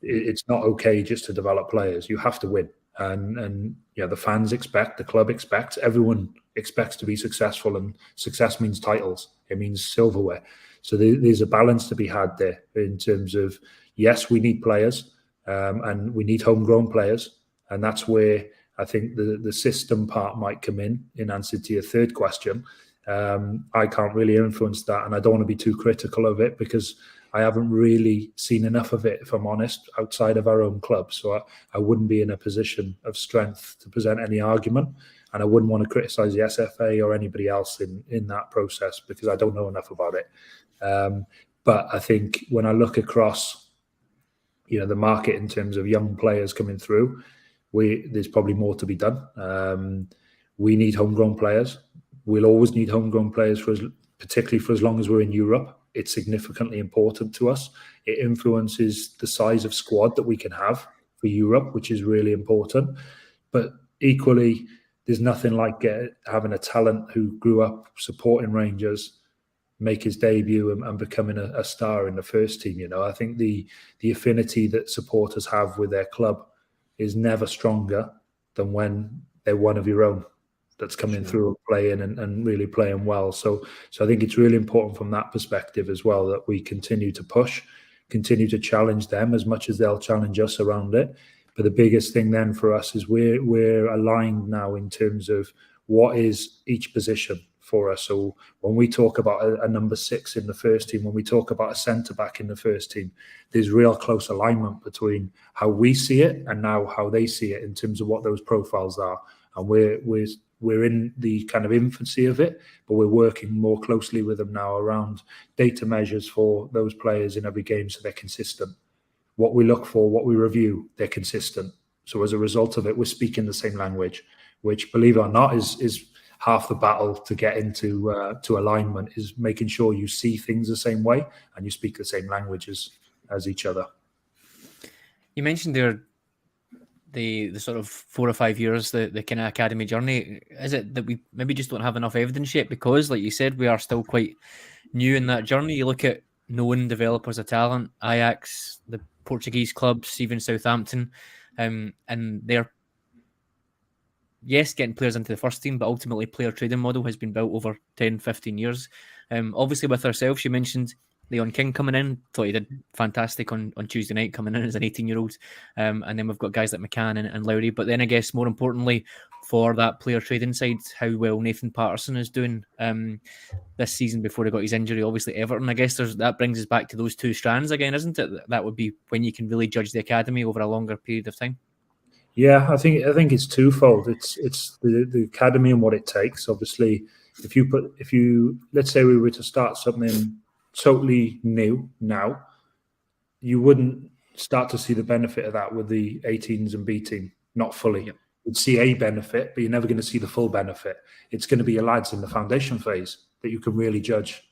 It's not okay just to develop players. You have to win. And the fans expect, the club expects, everyone expects to be successful, and success means titles. It means silverware. So there's a balance to be had there in terms of, yes, we need players, and we need homegrown players. And that's where I think the system part might come in answer to your third question. I can't really influence that, and I don't want to be too critical of it because I haven't really seen enough of it, if I'm honest, outside of our own club. So I wouldn't be in a position of strength to present any argument, and I wouldn't want to criticise the SFA or anybody else in that process because I don't know enough about it. But I think when I look across, the market in terms of young players coming through, there's probably more to be done. We need homegrown players. We'll always need homegrown players particularly for as long as we're in Europe. It's significantly important to us. It influences the size of squad that we can have for Europe, which is really important. But equally, there's nothing like having a talent who grew up supporting Rangers make his debut and becoming a star in the first team. I think the affinity that supporters have with their club is never stronger than when they're one of your own that's coming through and playing and really playing well. So I think it's really important from that perspective as well that we continue to push, continue to challenge them as much as they'll challenge us around it. But the biggest thing then for us is we're aligned now in terms of what is each position for us. So when we talk about a number 6 in the first team, when we talk about a centre-back in the first team, there's real close alignment between how we see it and now how they see it in terms of what those profiles are. And we're in the kind of infancy of it, but we're working more closely with them now around data measures for those players in every game so they're consistent. What we look for, what we review, they're consistent. So as a result of it, we're speaking the same language, which, believe it or not, is half the battle to get into to alignment, is making sure you see things the same way and you speak the same language as each other. You mentioned there the sort of 4 or 5 years, the kind of academy journey. Is it that we maybe just don't have enough evidence yet? Because, like you said, we are still quite new in that journey. You look at known developers of talent, Ajax, the Portuguese clubs, even Southampton, and they're, yes, getting players into the first team, but ultimately player trading model has been built over 10, 15 years. Obviously with ourselves, you mentioned Leon King coming in. Thought he did fantastic on Tuesday night coming in as an 18-year-old. And then we've got guys like McCann and Lowry. But then I guess more importantly for that player trading side, how well Nathan Patterson is doing this season before he got his injury. Obviously Everton, I guess that brings us back to those two strands again, isn't it? That would be when you can really judge the academy over a longer period of time. Yeah, I think it's twofold. It's the academy and what it takes. Obviously, if you let's say we were to start something totally new now, you wouldn't start to see the benefit of that with the 18s and B team, not fully. Yep. You'd see a benefit, but you're never going to see the full benefit. It's going to be your lads in the foundation phase that you can really judge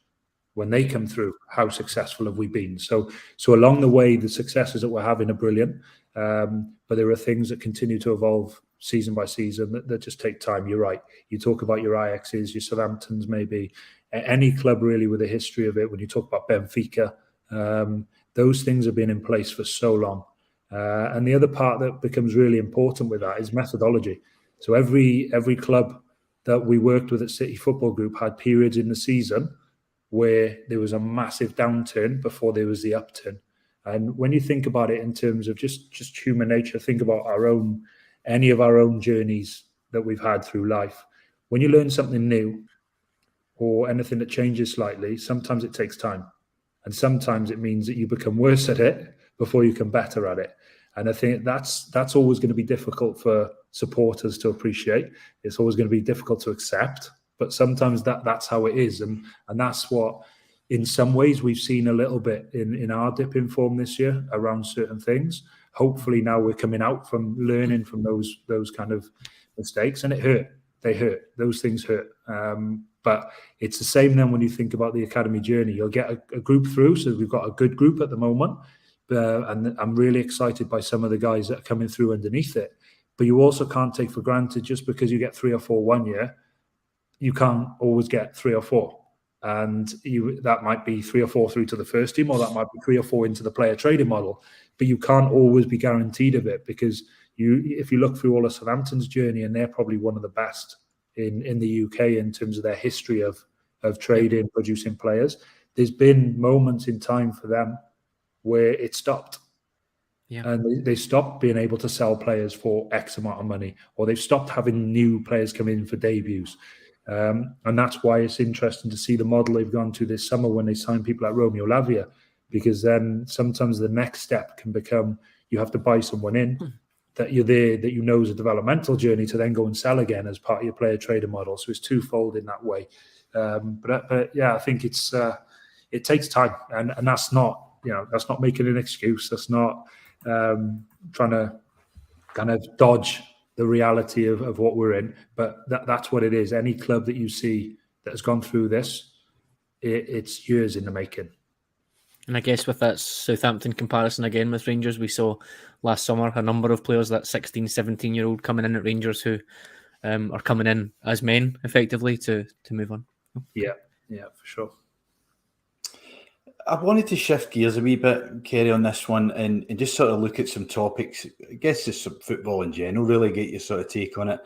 when they come through. How successful have we been? So along the way, the successes that we're having are brilliant. But there are things that continue to evolve season by season that just take time. You're right. You talk about your Ajaxes, your Southamptons, maybe any club really with a history of it. When you talk about Benfica, those things have been in place for so long. And the other part that becomes really important with that is methodology. So every club that we worked with at City Football Group had periods in the season where there was a massive downturn before there was the upturn. And when you think about it in terms of just human nature, think about any of our own journeys that we've had through life. When you learn something new or anything that changes slightly, sometimes it takes time. And sometimes it means that you become worse at it before you become better at it. And I think that's always going to be difficult for supporters to appreciate. It's always going to be difficult to accept. But sometimes that's how it is. And that's what, in some ways, we've seen a little bit in our dip in form this year around certain things. hopefully now we're coming out from learning from those kind of mistakes, and it hurt. They hurt. Those things hurt. But it's the same then when you think about the academy journey. You'll get a group through, so we've got a good group at the moment, and I'm really excited by some of the guys that are coming through underneath it. But you also can't take for granted just because you get 3 or 4 1 year, you can't always get 3 or 4. And that might be 3 or 4 through to the first team, or that might be 3 or 4 into the player trading model. But you can't always be guaranteed of it, because if you look through all of Southampton's journey, and they're probably one of the best in the UK in terms of their history of trading, producing players, there's been moments in time for them where it stopped. Yeah. And they stopped being able to sell players for X amount of money, or they've stopped having new players come in for debuts. And that's why it's interesting to see the model they've gone to this summer when they sign people like Romeo Lavia, because then sometimes the next step can become you have to buy someone in that you're there, that you know is a developmental journey, to then go and sell again as part of your player trader model. So it's twofold in that way. But yeah, I think it takes time, and that's not making an excuse. That's not trying to kind of dodge the reality of what we're in, but that's what it is. Any club that you see that has gone through this, it's years in the making. And I guess with that Southampton comparison again with Rangers, we saw last summer a number of players, that 16, 17-year-old coming in at Rangers, who are coming in as men effectively to move on. Yeah, for sure. I wanted to shift gears a wee bit, Ceri, on this one, and just sort of look at some topics. I guess just some football in general, really get your sort of take on it.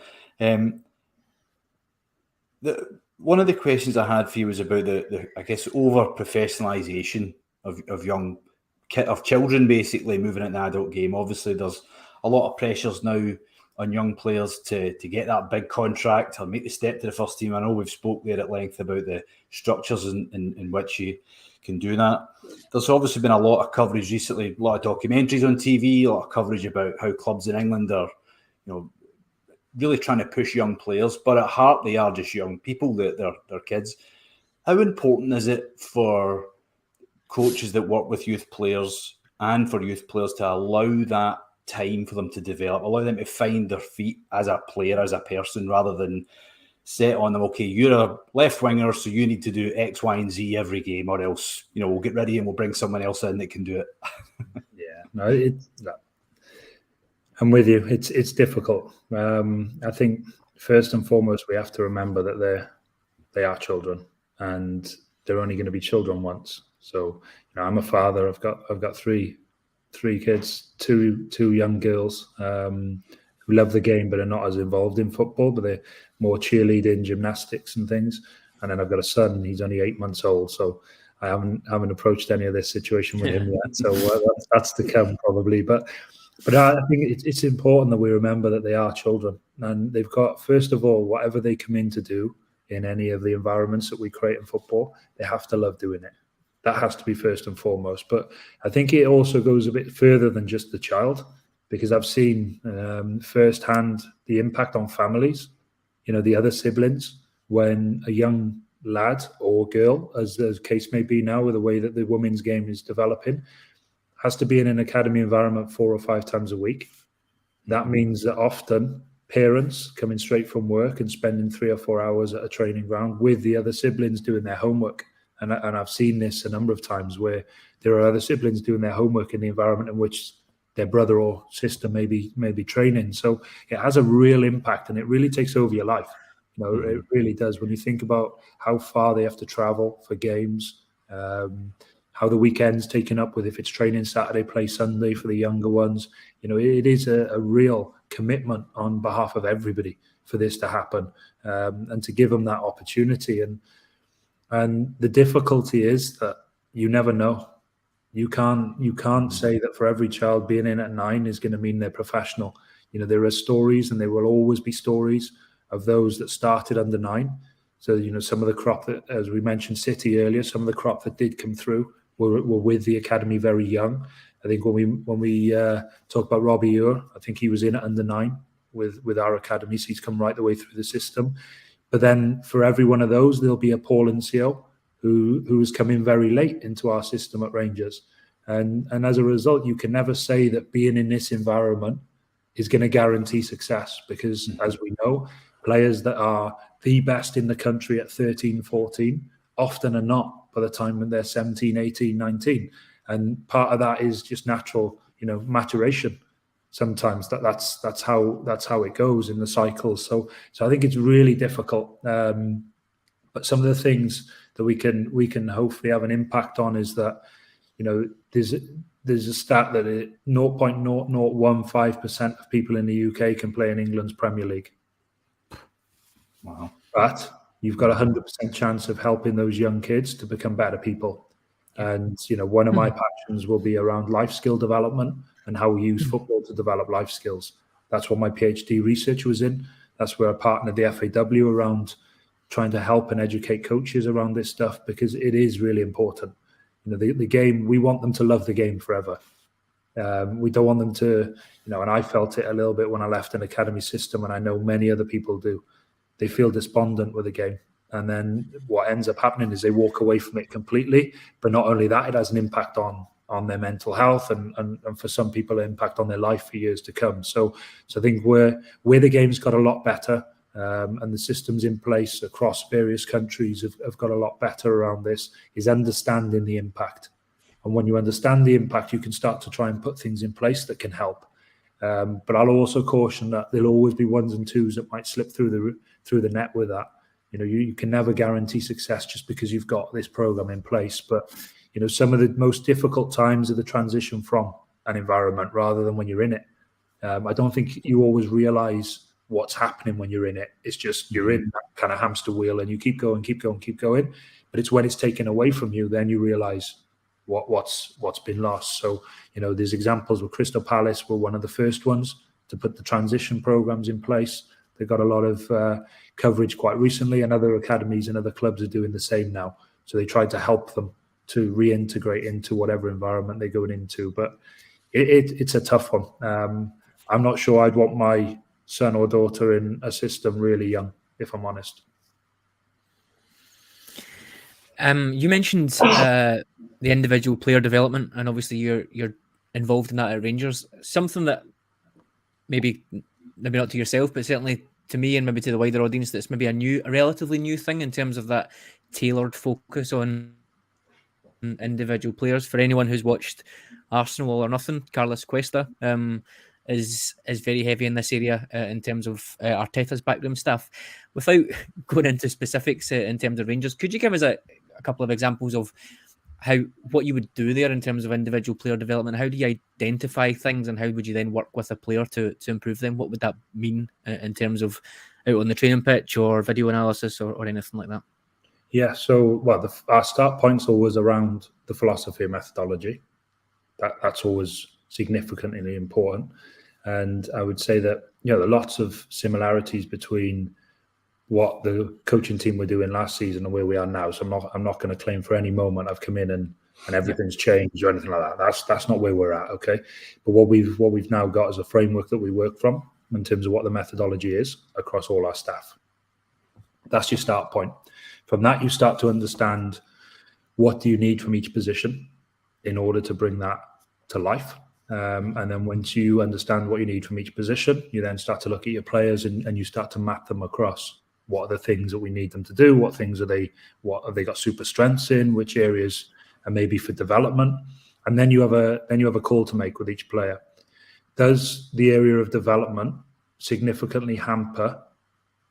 One of the questions I had for you was about the I guess, over-professionalisation of children basically moving into the adult game. Obviously, there's a lot of pressures now on young players to get that big contract or make the step to the first team. I know we've spoke there at length about the structures in which you can do that. There's obviously been a lot of coverage recently, a lot of documentaries on TV, a lot of coverage about how clubs in England are, really trying to push young players, but at heart they are just young people. They're kids. How important is it for coaches that work with youth players and for youth players to allow that time for them to develop, allow them to find their feet as a player, as a person, rather than set on them, okay, you're a left winger, so you need to do X, Y, and Z every game, or else, we'll get rid of you and we'll bring someone else in that can do it. I'm with you. It's difficult. I think first and foremost, we have to remember that they are children, and they're only going to be children once. So, I'm a father. I've got three kids, two young girls who love the game but are not as involved in football, but they're more cheerleading, gymnastics and things. And then I've got a son. He's only 8 months old, so I haven't approached any of this situation with him yet. So that's to come probably. But I think it's important that we remember that they are children, and they've got, first of all, whatever they come in to do in any of the environments that we create in football, they have to love doing it. That has to be first and foremost. But I think it also goes a bit further than just the child, because I've seen firsthand the impact on families, the other siblings, when a young lad or girl, as the case may be now with the way that the women's game is developing, has to be in an academy environment 4 or 5 times a week. That means that often parents coming straight from work and spending 3 or 4 hours at a training ground with the other siblings doing their homework. And I've seen this a number of times where there are other siblings doing their homework in the environment in which their brother or sister may be training. So it has a real impact, and it really takes over your life. It really does. When you think about how far they have to travel for games, how the weekend's taken up with, if it's training Saturday, play Sunday for the younger ones, it is a real commitment on behalf of everybody for this to happen, and to give them that opportunity. And the difficulty is that you never know. You can't say that for every child being in at 9 is going to mean they're professional. There are stories, and there will always be stories of those that started under 9. So, some of the crop that, as we mentioned City earlier, some of the crop that did come through were with the academy very young. I think when we talk about Robbie Ure, I think he was in at under 9 with our academy, so he's come right the way through the system. But then for every one of those, there'll be a Paul Ncio who has come in very late into our system at Rangers. And as a result, you can never say that being in this environment is going to guarantee success, because as we know, players that are the best in the country at 13, 14 often are not by the time when they're 17, 18, 19. And part of that is just natural, maturation. Sometimes that's how it goes in the cycle. So I think it's really difficult. But some of the things that we can hopefully have an impact on is that, there's a stat that 0.0015% of people in the UK can play in England's Premier League. Wow. But you've got a 100% chance of helping those young kids to become better people. And, one of my passions will be around life skill development and how we use football to develop life skills. That's what my PhD research was in. That's where I partnered the FAW around trying to help and educate coaches around this stuff, because it is really important. The game, we want them to love the game forever. We don't want them to, and I felt it a little bit when I left an academy system, and I know many other people do. They feel despondent with the game. And then what ends up happening is they walk away from it completely. But not only that, it has an impact on their mental health and for some people, an impact on their life for years to come. So I think where the game's got a lot better, and the systems in place across various countries have got a lot better around this, is understanding the impact. And when you understand the impact, you can start to try and put things in place that can help. But I'll also caution that there'll always be ones and twos that might slip through the net with that. You can never guarantee success just because you've got this program in place. But some of the most difficult times are the transition from an environment rather than when you're in it. I don't think you always realize what's happening when you're in it. It's just you're in that kind of hamster wheel and you keep going. But it's when it's taken away from you, then you realize what's been lost. So, there's examples where Crystal Palace were one of the first ones to put the transition programs in place. They got a lot of coverage quite recently, and other academies and other clubs are doing the same now. So they tried to help them to reintegrate into whatever environment they're going into. But it's a tough one. I'm not sure I'd want my son or daughter in a system really young, if I'm honest. You mentioned the individual player development, and obviously you're involved in that at Rangers. Something that maybe not to yourself, but certainly to me and maybe to the wider audience, that's maybe a relatively new thing in terms of that tailored focus on individual players. For anyone who's watched Arsenal All or Nothing, Carlos Cuesta is very heavy in this area in terms of Arteta's backroom staff. Without going into specifics in terms of Rangers, could you give us a couple of examples of what you would do there in terms of individual player development? How do you identify things, and how would you then work with a player to improve them? What would that mean in terms of out on the training pitch or video analysis or anything like that? Yeah, so our start point's always around the philosophy and methodology. That's always significantly important. And I would say that, there are lots of similarities between what the coaching team were doing last season and where we are now. So I'm not going to claim for any moment I've come in and everything's changed or anything like that. That's not where we're at, okay? But what we've now got is a framework that we work from in terms of what the methodology is across all our staff. That's your start point. From that, you start to understand what do you need from each position in order to bring that to life. And then once you understand what you need from each position, you then start to look at your players and you start to map them across. What are the things that we need them to do? What have they got super strengths in? Which areas are maybe for development? And then you have a call to make with each player. Does the area of development significantly hamper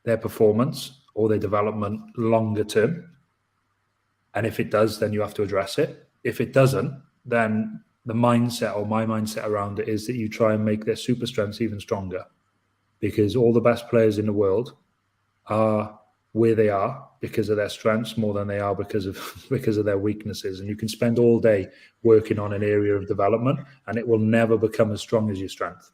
their performance or their development longer term? And if it does, then you have to address it. If it doesn't, then the mindset, or my mindset around it, is that you try and make their super strengths even stronger, because all the best players in the world are where they are because of their strengths more than they are because of their weaknesses. And you can spend all day working on an area of development and it will never become as strong as your strength.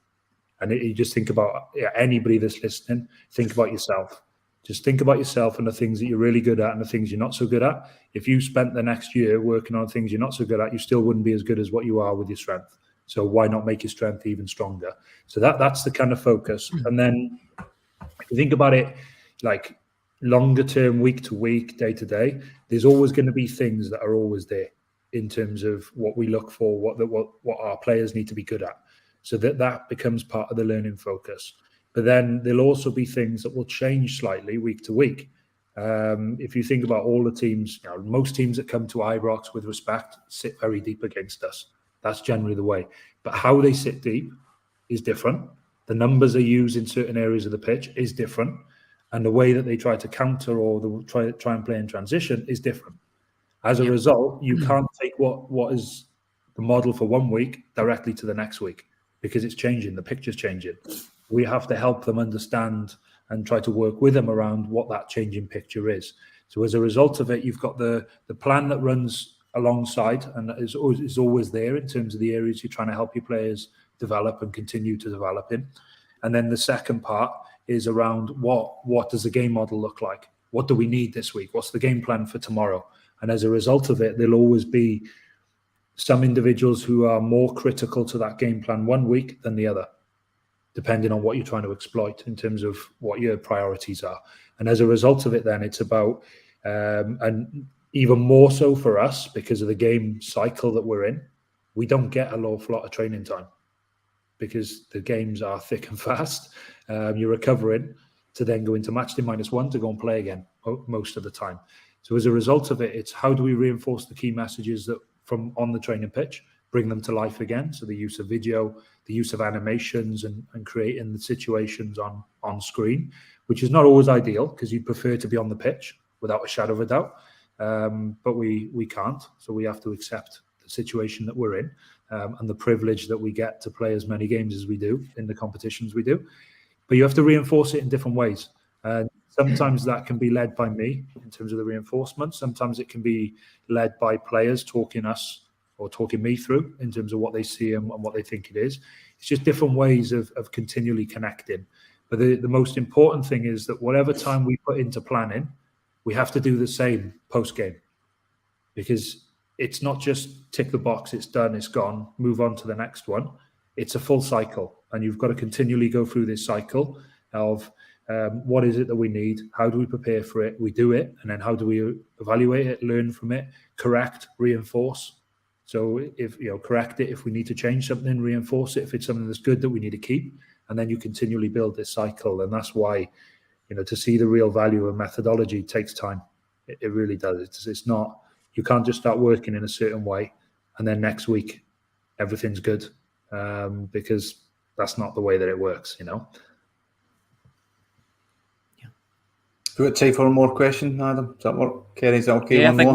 And you just think about anybody that's listening, think about yourself. Just think about yourself and the things that you're really good at and the things you're not so good at. If you spent the next year working on things you're not so good at, you still wouldn't be as good as what you are with your strength. So why not make your strength even stronger? So that's the kind of focus. And then if you think about it like longer term, week to week, day to day, there's always going to be things that are always there. in terms of what we look for, what our players need to be good at. So that becomes part of the learning focus. But then there'll also be things that will change slightly week to week. If you think about all the teams, most teams that come to Ibrox, with respect, sit very deep against us. That's generally the way. But how they sit deep is different. The numbers they use in certain areas of the pitch is different. And the way that they try to counter or try and play in transition is different. As a result, you can't take what is the model for one week directly to the next week, because it's changing, the picture's changing. We have to help them understand and try to work with them around what that changing picture is. So as a result of it, you've got the plan that runs alongside and is always there in terms of the areas you're trying to help your players develop and continue to develop in. And then the second part is around what does the game model look like? What do we need this week? What's the game plan for tomorrow? And as a result of it, there'll always be some individuals who are more critical to that game plan one week than the other, depending on what you're trying to exploit in terms of what your priorities are. And as a result of it, then it's about, and even more so for us, because of the game cycle that we're in, we don't get an awful lot of training time because the games are thick and fast. You're recovering to then go into match day -1 to go and play again most of the time. So as a result of it, it's how do we reinforce the key messages that from on the training pitch, bring them to life again. So the use of video, the use of animations and creating the situations on screen, which is not always ideal because you prefer to be on the pitch without a shadow of a doubt. But we can't. So we have to accept the situation that we're in and the privilege that we get to play as many games as we do in the competitions we do. But you have to reinforce it in different ways. Sometimes that can be led by me in terms of the reinforcement. Sometimes it can be led by players talking us or talking me through in terms of what they see and what they think it is. It's just different ways of continually connecting. But the most important thing is that whatever time we put into planning, we have to do the same post-game. Because it's not just tick the box, it's done, it's gone, move on to the next one. It's a full cycle. And you've got to continually go through this cycle of what is it that we need? How do we prepare for it? We do it. And then how do we evaluate it, learn from it, correct, reinforce? So if correct it, if we need to change something, reinforce it. If it's something that's good that we need to keep, and then you continually build this cycle. And that's why, to see the real value of methodology takes time. It really does. It's not, you can't just start working in a certain way and then next week everything's good, because that's not the way that it works, We got time for one more question, Adam? Does that work? Ceri, is that okay? Yeah, I think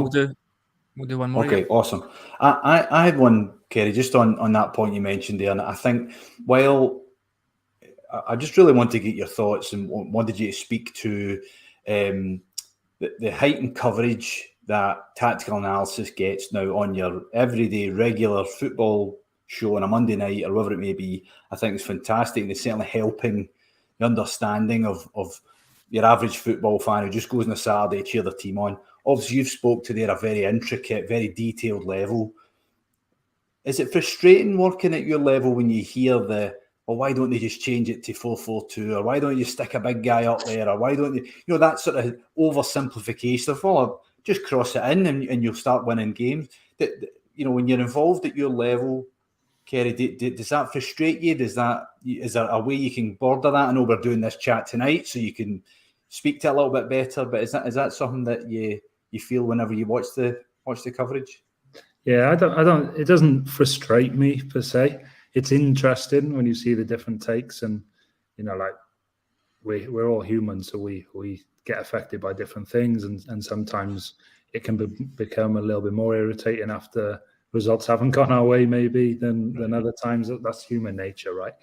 we'll do one more. Okay, awesome. I had one, Ceri, just on that point you mentioned there, and I think while I just really want to get your thoughts and wanted you to speak to the heightened coverage that tactical analysis gets now on your everyday regular football show on a Monday night or whatever it may be. I think it's fantastic, and it's certainly helping the understanding of your average football fan who just goes on a Saturday to cheer their team on. Obviously, you've spoke to there a very intricate, very detailed level. Is it frustrating working at your level when you hear why don't they just change it to 4-4-2, or why don't you stick a big guy up there, or why don't you, that sort of oversimplification of, just cross it in and you'll start winning games. When you're involved at your level, Ceri, does that frustrate you? Is there a way you can border that? I know we're doing this chat tonight, so you can speak to it a little bit better. But is that something that you feel whenever you watch the coverage? Yeah, I don't. It doesn't frustrate me per se. It's interesting when you see the different takes, and we're all human, so we get affected by different things, and sometimes it can become a little bit more irritating after results haven't gone our way, maybe than other times. That's human nature, right?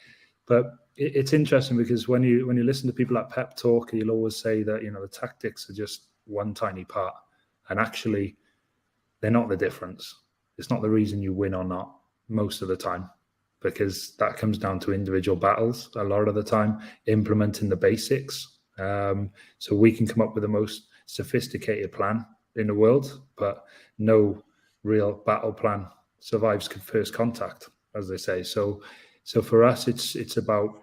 But it's interesting because when you listen to people like Pep talk, he'll always say that the tactics are just one tiny part, and actually they're not the difference. It's not the reason you win or not most of the time, because that comes down to individual battles a lot of the time, implementing the basics. So we can come up with the most sophisticated plan in the world, but no real battle plan survives first contact, as they say. So for us, it's about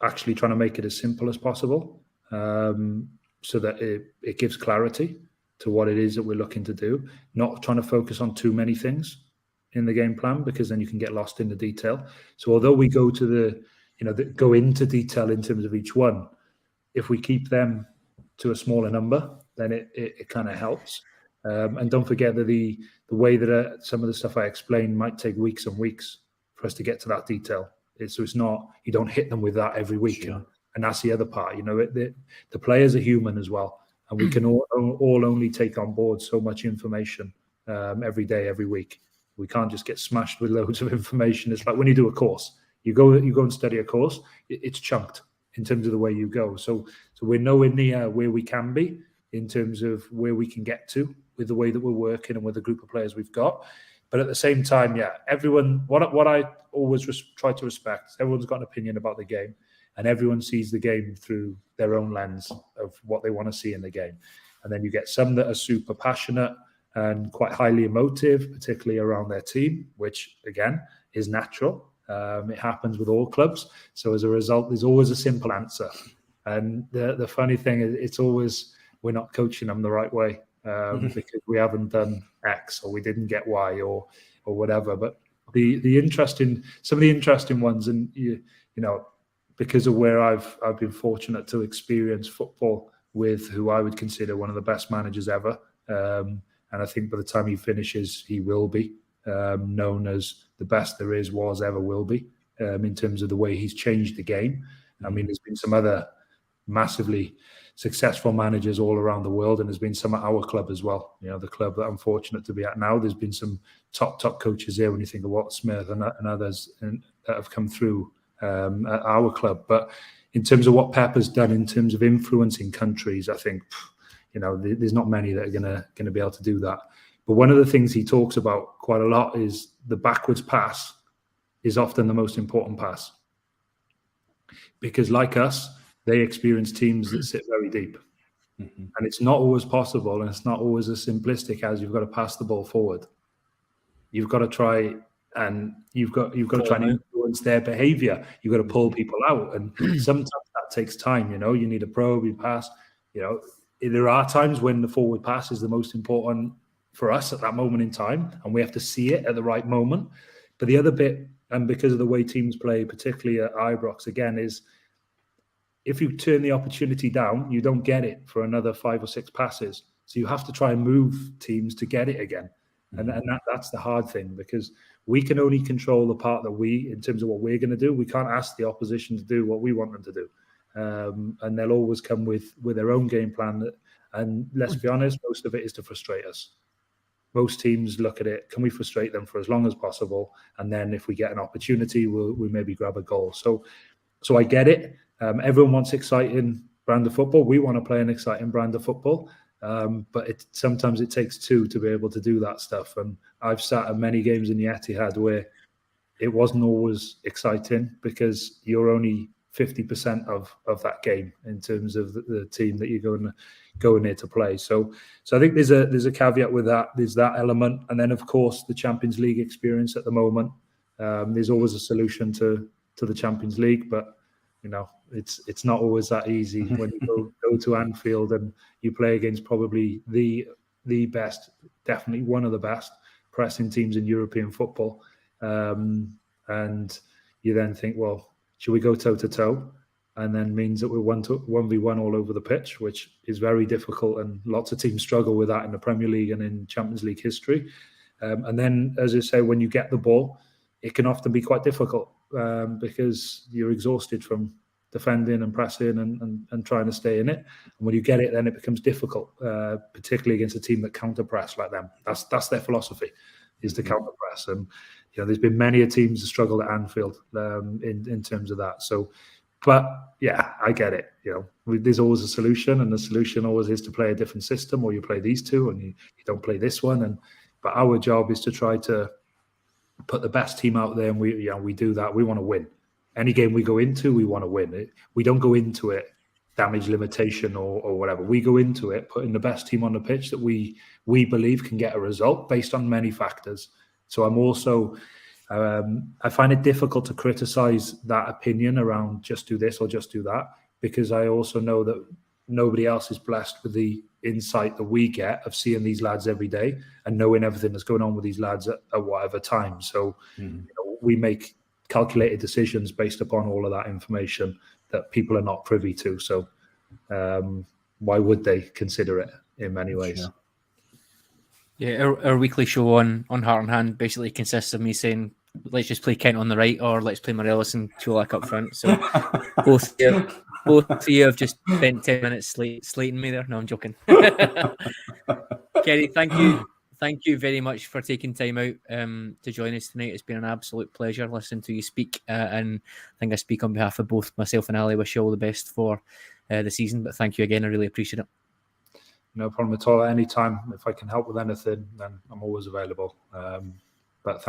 actually trying to make it as simple as possible, so that it gives clarity to what it is that we're looking to do, not trying to focus on too many things in the game plan, because then you can get lost in the detail. So although we go to go into detail in terms of each one, if we keep them to a smaller number, then it kind of helps. And don't forget that the way that some of the stuff I explained might take weeks and weeks for us to get to that detail. So it's not, you don't hit them with that every week. Sure. And that's the other part. The players are human as well. And we can all only take on board so much information every day, every week. We can't just get smashed with loads of information. It's like when you do a course, you go and study a course, it's chunked in terms of the way you go. So we're nowhere near where we can be in terms of where we can get to with the way that we're working and with the group of players we've got. But at the same time, yeah, everyone, what I always try to respect, everyone's got an opinion about the game, and everyone sees the game through their own lens of what they want to see in the game. And then you get some that are super passionate and quite highly emotive, particularly around their team, which again is natural. It happens with all clubs. So as a result, there's always a simple answer. And the funny thing is, it's always, we're not coaching them the right way because we haven't done X or we didn't get Y or whatever. But some of the interesting ones, and you know, because of where I've been fortunate to experience football with who I would consider one of the best managers ever. And I think by the time he finishes, he will be known as the best there is, was, ever will be, in terms of the way he's changed the game. I mean, there's been some other massively successful managers all around the world, and there's been some at our club as well. You know, the club that I'm fortunate to be at now, there's been some top coaches here when you think of Walter Smith and others that have come through at our club. But in terms of what Pep has done in terms of influencing countries, I think, you know, there's not many that are going to be able to do that. But one of the things he talks about quite a lot is the backwards pass is often the most important pass. Because like us, they experience teams that sit very deep. Mm-hmm. And it's not always possible, and it's not always as simplistic as you've got to pass the ball forward. You've got to try, and you've got to try and influence their behavior. You've got to pull people out. And sometimes that takes time, you know. You need a probe, you pass, you know. There are times when the forward pass is the most important for us at that moment in time, and we have to see it at the right moment. But the other bit, and because of the way teams play, particularly at Ibrox, again, is if you turn the opportunity down, you don't get it for another 5 or 6 passes. So you have to try and move teams to get it again. And that's the hard thing, because we can only control the part that in terms of what we're going to do. We can't ask the opposition to do what we want them to do. And they'll always come with their own game plan. And let's be honest, most of it is to frustrate us. Most teams look at it, can we frustrate them for as long as possible? And then if we get an opportunity, we maybe grab a goal. So I get it. Everyone wants exciting brand of football. We want to play an exciting brand of football. But sometimes it takes two to be able to do that stuff. And I've sat at many games in the Etihad where it wasn't always exciting because you're only 50% of that game in terms of the team that you're going there to play. So I think there's a caveat with that. There's that element, and then of course the Champions League experience at the moment. There's always a solution to the Champions League, but you know it's not always that easy when you go to Anfield and you play against probably the best, definitely one of the best pressing teams in European football, and you then think, well, should we go toe-to-toe? And then means that we're 1v1 all over the pitch, which is very difficult. And lots of teams struggle with that in the Premier League and in Champions League history. And then, as I say, when you get the ball, it can often be quite difficult because you're exhausted from defending and pressing and trying to stay in it. And when you get it, then it becomes difficult, particularly against a team that counter-press like them. That's their philosophy, is to counter-press. And you know, there's been many teams that struggle at Anfield in terms of that. So, but yeah, I get it. You know, there's always a solution, and the solution always is to play a different system, or you play these two, and you don't play this one. But our job is to try to put the best team out there, and we do that. We want to win. Any game we go into, we want to win. We don't go into it damage limitation or whatever. We go into it putting the best team on the pitch that we believe can get a result based on many factors. So I'm also, I find it difficult to criticize that opinion around just do this or just do that, because I also know that nobody else is blessed with the insight that we get of seeing these lads every day and knowing everything that's going on with these lads at whatever time. So we make calculated decisions based upon all of that information that people are not privy to. So why would they consider it in many ways? Sure. Yeah, our weekly show on Heart and Hand basically consists of me saying, let's just play Kent on the right, or let's play Morelos and Cholak up front. So both of you have just spent 10 minutes slating me there. No, I'm joking. Ceri, thank you very much for taking time out to join us tonight. It's been an absolute pleasure listening to you speak, and I think I speak on behalf of both myself and Ali. Wish you all the best for the season, but thank you again. I really appreciate it. No problem at all. Anytime, if I can help with anything, then I'm always available. But thank